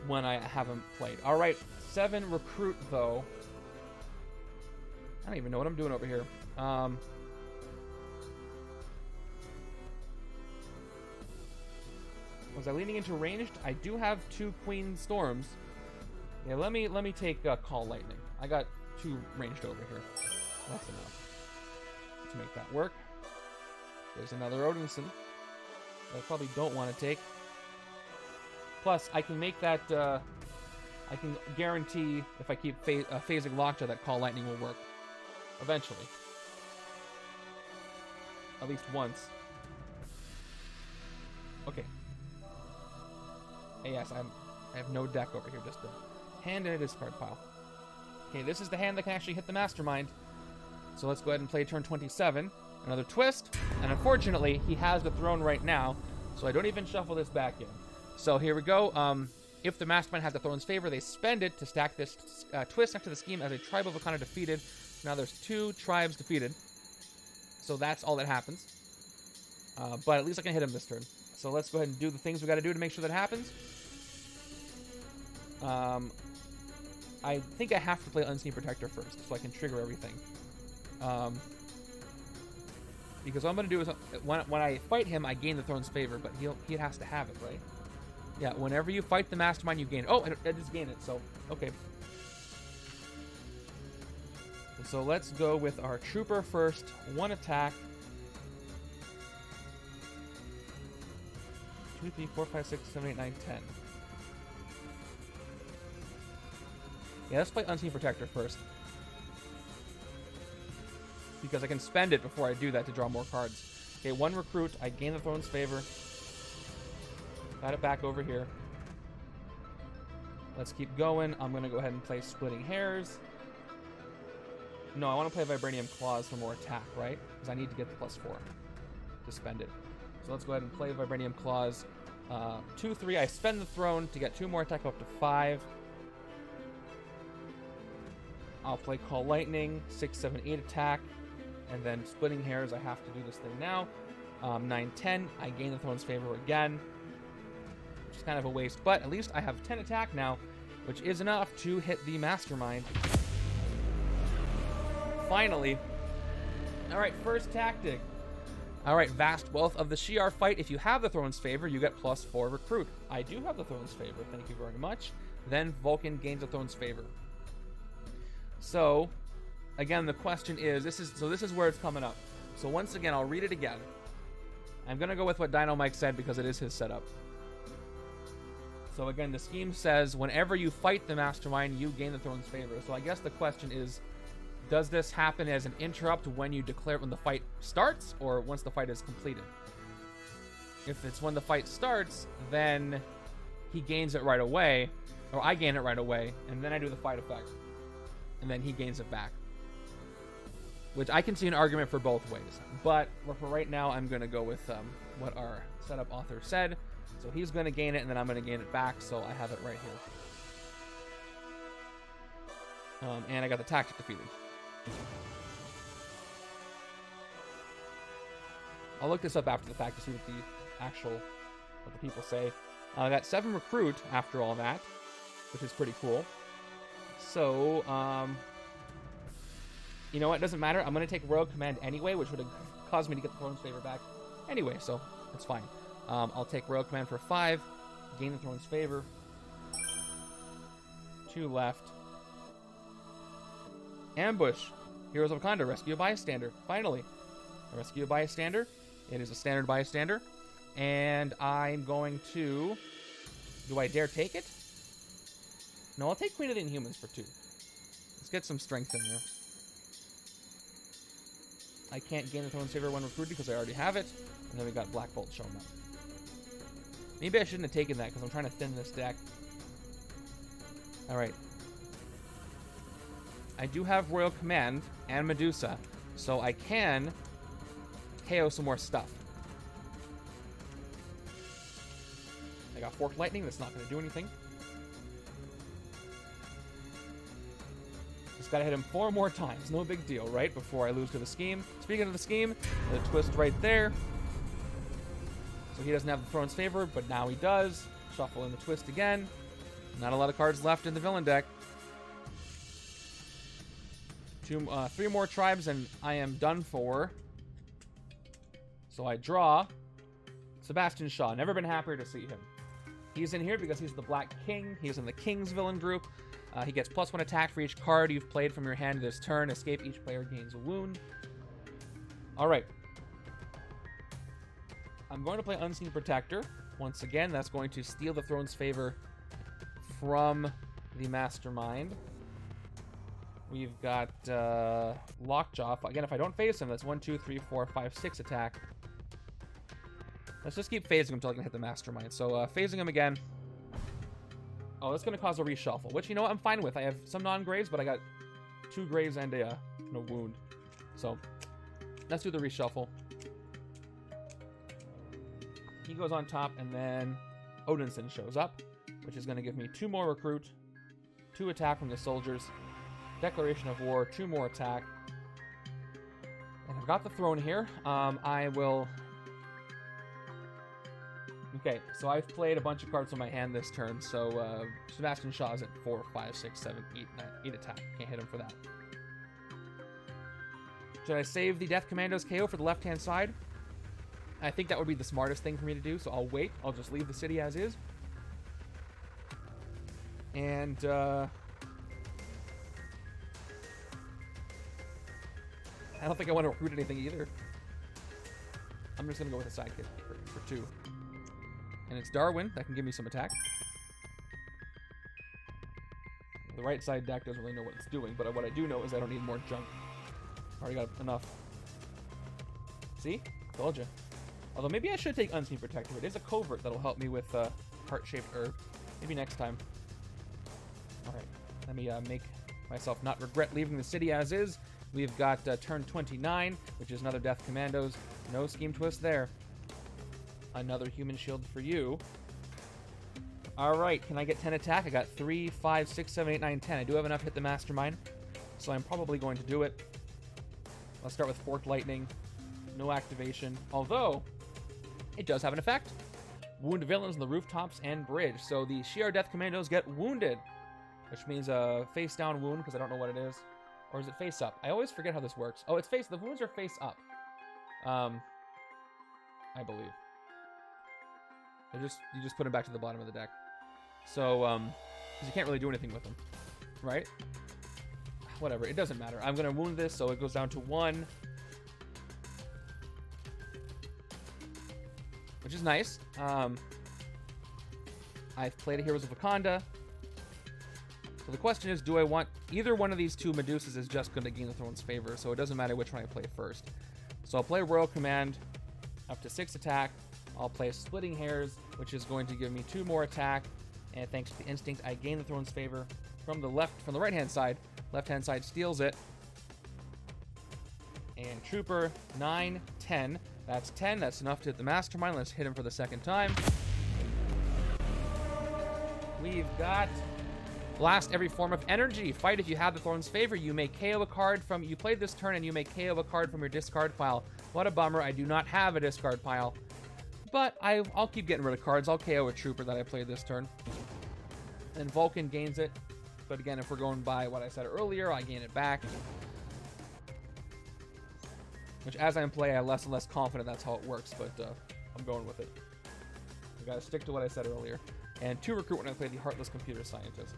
When I haven't played. All right. 7 recruit, though. I don't even know what I'm doing over here. Was I leaning into ranged? I do have 2 Queen Storms. Yeah, let me take Call Lightning. I got 2 ranged over here. That's enough to make that work. There's another Odinson that I probably don't want to take. Plus, I can make that. I can guarantee if I keep phasing Lockjaw that Call Lightning will work eventually, at least once. Okay. Hey, yes, I have no deck over here, just a hand in a discard pile. Okay, this is the hand that can actually hit the Mastermind. So let's go ahead and play turn 27. Another twist, and unfortunately, he has the throne right now, so I don't even shuffle this back in. So here we go. If the Mastermind has the throne's favor, they spend it to stack this twist next to the scheme as a tribe of Wakanda defeated. Now there's 2 tribes defeated. So that's all that happens. But at least I can hit him this turn. So let's go ahead and do the things we got to do to make sure that happens. I think I have to play Unseen Protector first, so I can trigger everything. Because what I'm going to do is, when I fight him, I gain the throne's favor, but he has to have it, right? Yeah, whenever you fight the Mastermind, you gain it. Oh, I just gained it, so, okay. So let's go with our Trooper first. 1 attack. 2, 3, 4, 5, 6, 7, 8, 9, 10. Yeah, let's play Unseen Protector first. Because I can spend it before I do that to draw more cards. Okay, 1 recruit. I gain the throne's favor. Got it back over here. Let's keep going. I'm going to go ahead and play Splitting Hairs. No, I want to play Vibranium Claws for more attack, right? Because I need to get the +4 to spend it. So let's go ahead and play Vibranium Claws. 2, 3. I spend the throne to get 2 more attack up to 5. I'll play Call Lightning. 6, 7, 8 attack. And then Splitting Hairs, I have to do this thing now. 9, 10. I gain the throne's favor again. Which is kind of a waste. But at least I have 10 attack now, which is enough to hit the Mastermind. Finally. Alright, first tactic. Alright, Vast Wealth of the Shi'ar fight. If you have the throne's favor, you get +4 recruit. I do have the throne's favor, thank you very much. Then Vulcan gains the throne's favor. So, again, the question is, this is where it's coming up. So once again, I'll read it again. I'm going to go with what dyn0mike said because it is his setup. So again, the scheme says, whenever you fight the Mastermind, you gain the throne's favor. So I guess the question is, does this happen as an interrupt when you declare when the fight starts, or once the fight is completed? If it's when the fight starts, then he gains it right away, or I gain it right away, and then I do the fight effect. And then he gains it back. Which I can see an argument for both ways. But for right now, I'm going to go with what our setup author said. So he's going to gain it, and then I'm going to gain it back, so I have it right here. And I got the tactic defeated. I'll look this up after the fact to see what the people say. I got 7 recruit after all that, which is pretty cool. So, you know what? It doesn't matter. I'm going to take Royal Command anyway, which would have caused me to get the throne's favor back anyway, so it's fine. I'll take Royal Command for 5, gain the throne's favor. 2 left. Ambush. Heroes of Wakanda, rescue a bystander. Finally. I rescue a bystander. It is a standard bystander. And I'm going to... Do I dare take it? No, I'll take Queen of the Inhumans for 2. Let's get some strength in there. I can't gain the Throne's favor when recruited because I already have it. And then we got Black Bolt showing up. Maybe I shouldn't have taken that because I'm trying to thin this deck. Alright. I do have Royal Command and Medusa, so I can KO some more stuff. I got Forked Lightning, that's not going to do anything. Just got to hit him 4 more times, no big deal, right? Before I lose to the scheme. Speaking of the scheme, the twist right there. So he doesn't have the Throne's favor, but now he does. Shuffle in the twist again. Not a lot of cards left in the villain deck. 3 more tribes and I am done for. So I draw Sebastian Shaw. Never been happier to see him. He's in here because he's the Black King. He's in the King's villain group. He gets +1 attack for each card you've played from your hand this turn. Escape, each player gains a wound. Alright. I'm going to play Unseen Protector. Once again, that's going to steal the Throne's favor from the Mastermind. We've got Lockjaw. Again, if I don't phase him, that's 1, 2, 3, 4, 5, 6 attack. Let's just keep phasing him until I can hit the Mastermind. So, phasing him again. Oh, that's going to cause a reshuffle, which, you know what, I'm fine with. I have some non-graves, but I got 2 graves and a wound. So, let's do the reshuffle. He goes on top, and then Odinson shows up, which is going to give me 2 more recruit, 2 attack from the soldiers, Declaration of War, 2 more attack. And I've got the throne here. I will... Okay, so I've played a bunch of cards on my hand this turn, so Sebastian Shaw is at 4, 5, 6, 7, 8, 9, 8 attack. Can't hit him for that. Should I save the Death Commandos KO for the left-hand side? I think that would be the smartest thing for me to do, so I'll wait. I'll just leave the city as is. And, I don't think I want to recruit anything either. I'm just going to go with a sidekick for 2. And it's Darwin. That can give me some attack. The right side deck doesn't really know what it's doing, but what I do know is I don't need more junk. Already got enough. See? Told you. Although maybe I should take Unseen Protector. It is a covert that'll help me with heart-shaped herb. Maybe next time. Alright. Let me make myself not regret leaving the city as is. We've got turn 29, which is another Death Commandos. No scheme twist there. Another human shield for you. Alright, can I get 10 attack? I got 3, 5, 6, 7, 8, 9, 10. I do have enough to hit the Mastermind, so I'm probably going to do it. Let's start with Forked Lightning. No activation. Although, it does have an effect. Wound villains on the rooftops and bridge. So the Shi'ar Death Commandos get wounded, which means a face-down wound, because I don't know what it is. Or is it face-up? I always forget how this works. Oh, it's face... The wounds are face-up. I believe. You just put them back to the bottom of the deck. So, because you can't really do anything with them, right? Whatever, it doesn't matter. I'm going to wound this, so it goes down to 1. Which is nice. I've played a Heroes of Wakanda. So the question is, do I want... Either one of these 2 Medusas is just going to gain the Throne's favor, so it doesn't matter which one I play first. So I'll play Royal Command, up to 6 attack. I'll play Splitting Hairs, which is going to give me 2 more attack, and thanks to the instinct, I gain the Throne's favor from the right-hand side. Left-hand side steals it. And Trooper, 9, 10. That's 10. That's enough to hit the Mastermind. Let's hit him for the second time. We've got Blast every form of energy. Fight if you have the Throne's favor. You may KO a card from... You played this turn, and you may KO a card from your discard pile. What a bummer. I do not have a discard pile. But I'll keep getting rid of cards. I'll KO a Trooper that I played this turn. And Vulcan gains it. But again, if we're going by what I said earlier, I gain it back. Which, as I play, I'm less and less confident that's how it works. But I'm going with it. I gotta stick to what I said earlier. And 2 recruit when I play the Heartless Computer Scientist.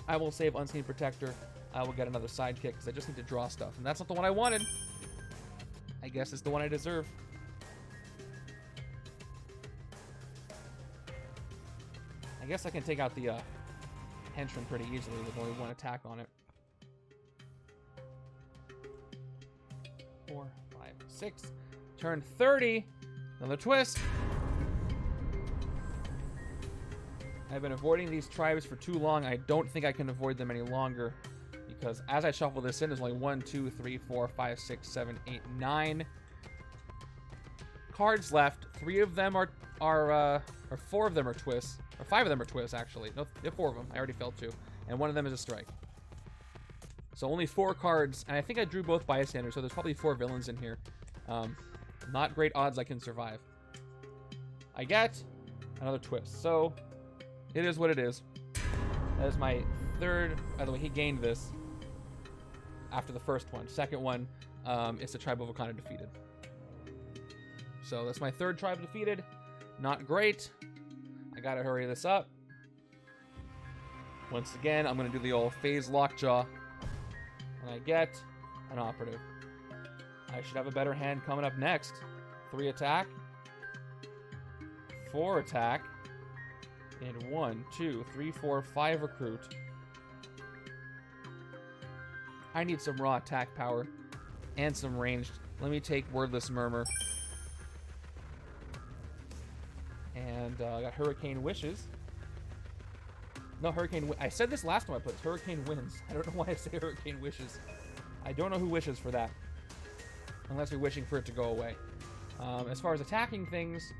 I will save Unseen Protector. I will get another sidekick because I just need to draw stuff. And that's not the one I wanted. I guess it's the one I deserve. I guess I can take out the henchman pretty easily with only one attack on it. 4, 5, 6. Turn 30. Another twist. I've been avoiding these tribes for too long. I don't think I can avoid them any longer. Because as I shuffle this in, there's only 1, 2, 3, 4, 5, 6, 7, 8, 9 cards left. 3 of them are 4 of them are twists. Or 5 of them are twists, actually. No, 4 of them. I already failed 2. And 1 of them is a strike. So only 4 cards. And I think I drew both bystanders, so there's probably 4 villains in here. Not great odds I can survive. I get another twist. So it is what it is. That is my third. By the way, he gained this after the first one. Second one is the tribe of Wakandan defeated. So that's my third tribe defeated. Not great. I gotta hurry this up. Once again, I'm gonna do the old phase lockjaw. And I get an operative. I should have a better hand coming up next. 3 attack. 4 attack. And 1, 2, 3, 4, 5 recruit. I need some raw attack power and some ranged. Let me take Wordless Murmur. And I got Hurricane Wishes. No, I said this last time I put it. Hurricane Winds. I don't know why I say Hurricane Wishes. I don't know who wishes for that. Unless you're wishing for it to go away. As far as attacking things,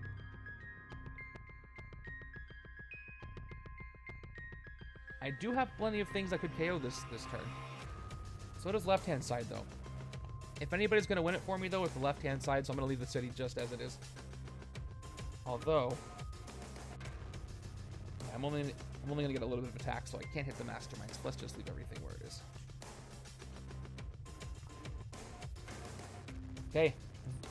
I do have plenty of things that could KO this turn. So does left-hand side, though. If anybody's going to win it for me, though, it's the left-hand side, so I'm going to leave the city just as it is. Although, I'm only going to get a little bit of attack, so I can't hit the Mastermind. So let's just leave everything where it is. Okay,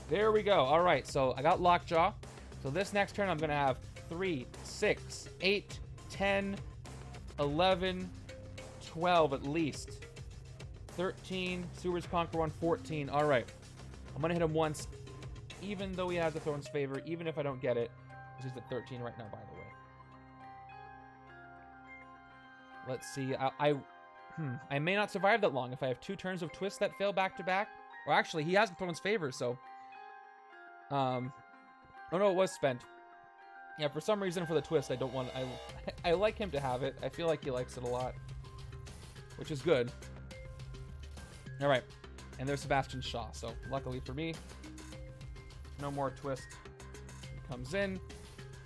there we go. All right, so I got Lockjaw. So this next turn, I'm going to have 3, 6, 8, 10, 11, 12 at least. 13, Sewers Conquer 1, 14. All right, I'm going to hit him once, even though he has the Throne's Favor, even if I don't get it. He's at 13 right now, by the way. Let's see. I may not survive that long if I have 2 turns of twists that fail back to back. Or actually, he has the Throne's Favor, so... Oh no, it was spent. Yeah, for some reason for the twist, I don't want... I like him to have it. I feel like he likes it a lot. Which is good. Alright. And there's Sebastian Shaw, so luckily for me, no more twist. He comes in.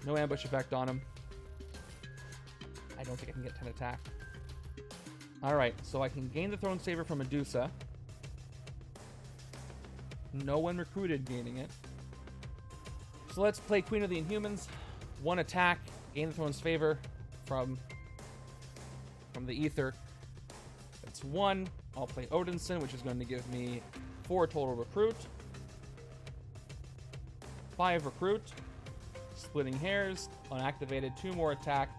No ambush effect on him. I don't think I can get 10 attack. Alright, so I can gain the Throne's Favor from Medusa. No one recruited gaining it. So let's play Queen of the Inhumans. 1 attack, gain the Throne's Favor from the Ether. That's 1. I'll play Odinson, which is going to give me 4 total recruit. 5 recruit. Splitting Hairs. Unactivated, 2 more attack.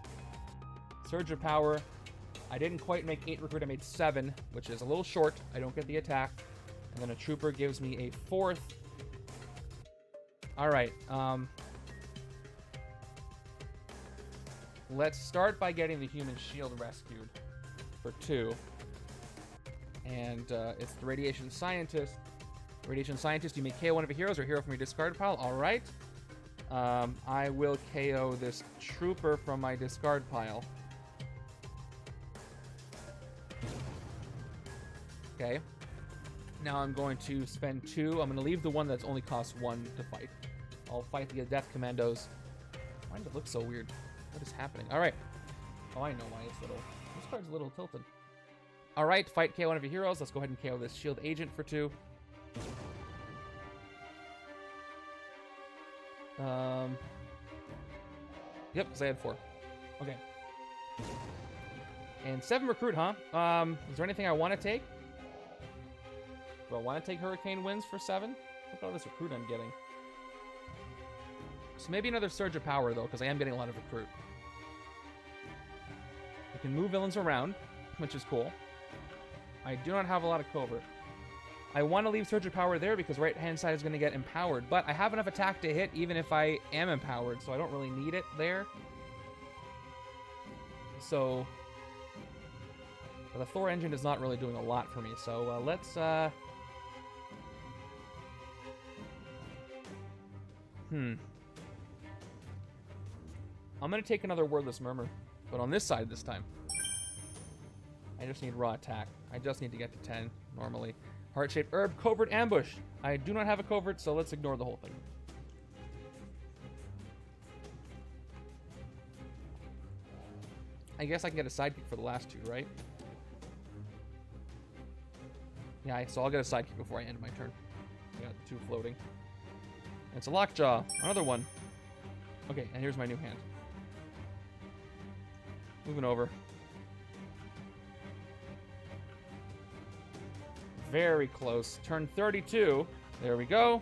Surge of Power. I didn't quite make 8 recruit, I made 7, which is a little short. I don't get the attack. And then a Trooper gives me a 4th. Alright, let's start by getting the Human Shield rescued for 2. And it's the Radiation Scientist. Radiation Scientist, you may KO one of your heroes or a hero from your discard pile. Alright. I will KO this Trooper from my discard pile. Okay. Now I'm going to spend 2. I'm going to leave the one that's only costs 1 to fight. I'll fight the Death Commandos. Why does it look so weird? What is happening? Alright. Oh, I know why it's little. This card's a little tilted. Alright, fight KO one of your heroes. Let's go ahead and KO this Shield Agent for 2. Yep, because I had 4. Okay. And 7 recruit, huh? Is there anything I want to take? Do I want to take Hurricane Winds for 7? Look at all this recruit I'm getting. So maybe another Surge of Power, though, because I am getting a lot of recruit. I can move villains around, which is cool. I do not have a lot of covert. I want to leave Surge of Power there because right-hand side is going to get empowered. But I have enough attack to hit even if I am empowered, so I don't really need it there. So the Thor engine is not really doing a lot for me. So let's... I'm going to take another Wordless Murmur, but on this side this time. I just need raw attack. I just need to get to 10 normally. Heart-shaped herb, covert ambush. I do not have a covert, so let's ignore the whole thing. I guess I can get a sidekick for the last two, right? Yeah, so I'll get a sidekick before I end my turn. I got the two floating. And it's a Lockjaw. Another one. Okay, and here's my new hand. Moving over. Very close. Turn 32. There we go.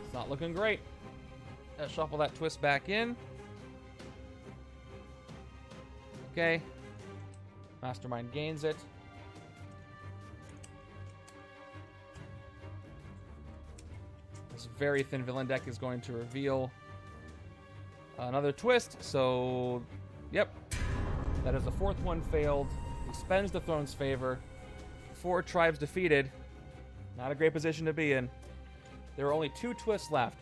It's not looking great. Let's shuffle that twist back in. Okay. Mastermind gains it. This very thin villain deck is going to reveal another twist. So, yep. That is the fourth one failed. Expends the throne's favor. 4 tribes defeated. Not a great position to be in. There are only 2 twists left.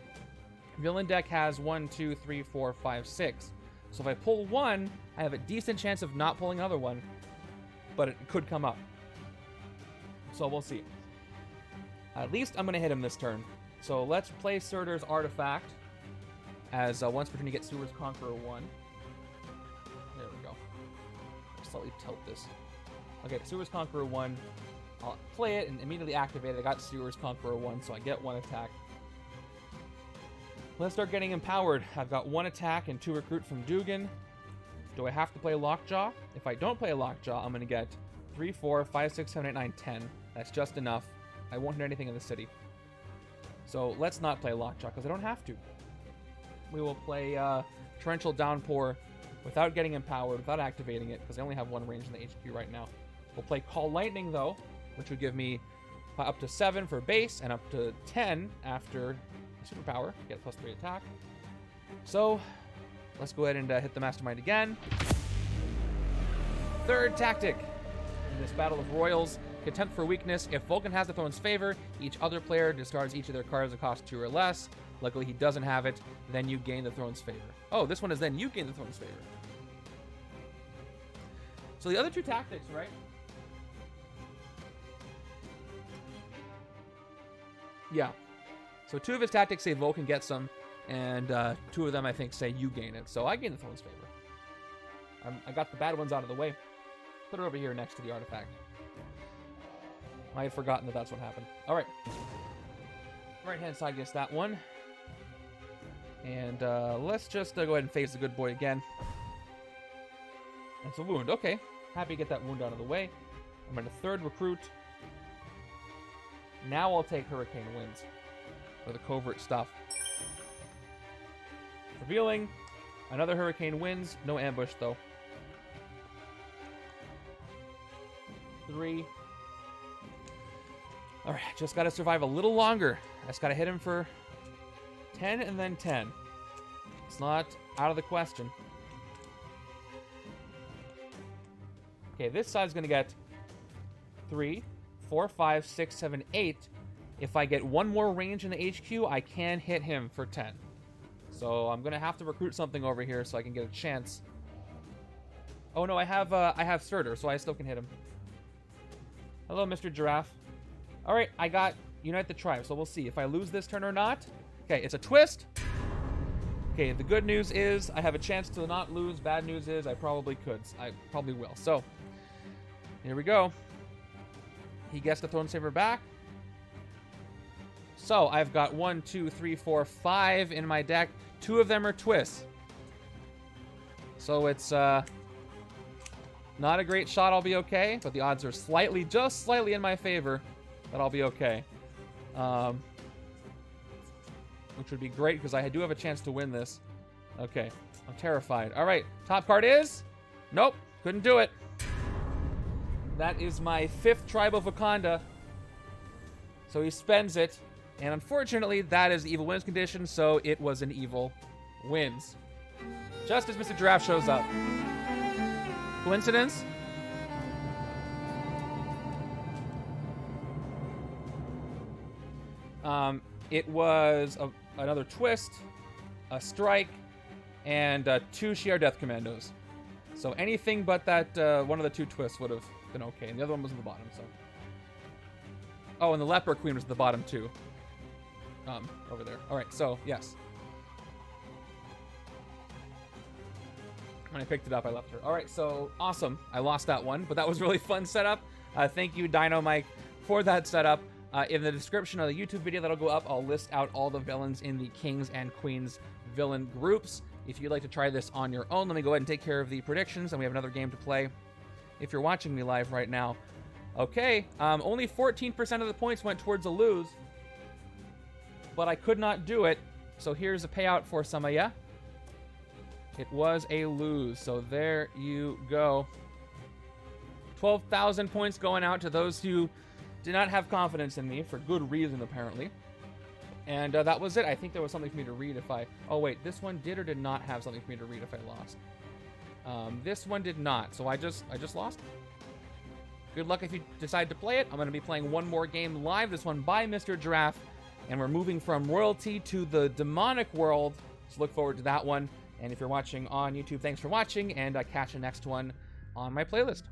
Villain deck has 1, 2, 3, 4, 5, 6. So if I pull one, I have a decent chance of not pulling another one. But it could come up. So we'll see. At least I'm going to hit him this turn. So let's play Surtur's Artifact. As once per turn you get Sewer's Conqueror 1. There we go. Slightly tilt this. Okay, Sewer's Conqueror 1. I'll play it and immediately activate it. I got Sewer's Conqueror 1, so I get 1 attack. Let's start getting empowered. I've got 1 attack and 2 recruit from Dugan. Do I have to play Lockjaw? If I don't play Lockjaw, I'm going to get 3, 4, 5, 6, 7, 8, 9, 10. That's just enough. I won't hit anything in the city. So let's not play Lockjaw, because I don't have to. We will play Torrential Downpour without getting empowered, without activating it, because I only have 1 range in the HQ right now. We'll play Call Lightning, though, which would give me up to 7 for base and up to 10 after superpower. Get a +3 attack. So, let's go ahead and hit the Mastermind again. Third tactic. In this battle of royals, Contempt for weakness. If Vulcan has the throne's favor, each other player discards each of their cards that cost 2 or less. Luckily, he doesn't have it. Then you gain the throne's favor. Oh, this one is then you gain the throne's favor. So the other 2 tactics, right? Yeah. So 2 of his tactics say Vulcan gets them, and 2 of them, I think, say you gain it. So I gain the throne's favor. I got the bad ones out of the way. Put it over here next to the artifact. I had forgotten that that's what happened. All right. Right-hand side gets that one. And let's just go ahead and face the good boy again. It's a wound. Okay. Happy to get that wound out of the way. I'm going to 3rd recruit. Now I'll take Hurricane Winds for the covert stuff. Revealing another Hurricane Winds. No ambush, though. 3. All right, just got to survive a little longer. I just got to hit him for 10 and then 10. It's not out of the question. Okay, this side's going to get 3, 4, 5, 6, 7, 8. If I get 1 more range in the HQ, I can hit him for 10. So I'm going to have to recruit something over here so I can get a chance. Oh, no, I have Surtur, so I still can hit him. Hello, Mr. Giraffe. All right, I got Unite the Tribe, so we'll see if I lose this turn or not. Okay, it's a twist. Okay, the good news is I have a chance to not lose. Bad news is I probably could. I probably will. So, here we go. He gets the Throne's Favor back. So, I've got 1, 2, 3, 4, 5 in my deck. 2 of them are twists. So, it's not a great shot. I'll be okay, but the odds are slightly, just slightly in my favor that I'll be okay. Which would be great because I do have a chance to win this. Okay, I'm terrified. All right, top card is? Nope, couldn't do it. That is my 5th tribe of Wakanda. So he spends it. And unfortunately, that is the evil wins condition, so it was an evil wins. Just as Mr. Giraffe shows up. Coincidence? It was another twist, a strike, and 2 Shi'ar Death Commandos. So anything but that one of the 2 twists would have been okay, and the other one was at the bottom. So. Oh, and the Leper Queen was at the bottom too. Over there. All right, so yes. When I picked it up, I left her. All right, so awesome. I lost that one, but that was really fun setup. Thank you, dyn0mike, for that setup. In the description of the YouTube video that'll go up, I'll list out all the villains in the Kings and Queens villain groups. If you'd like to try this on your own, let me go ahead and take care of the predictions, and we have another game to play if you're watching me live right now. Okay, only 14% of the points went towards a lose, but I could not do it, so here's a payout for some of ya. It was a lose, so there you go. 12,000 points going out to those who did not have confidence in me, for good reason, apparently. And that was it. I think there was something for me to read if I... Oh, wait. This one did or did not have something for me to read if I lost? This one did not, so I just lost. Good luck if you decide to play it. I'm going to be playing one more game live, this one by Mr. Giraffe. And we're moving from royalty to the demonic world, so look forward to that one. And if you're watching on YouTube, thanks for watching, and catch the next one on my playlist.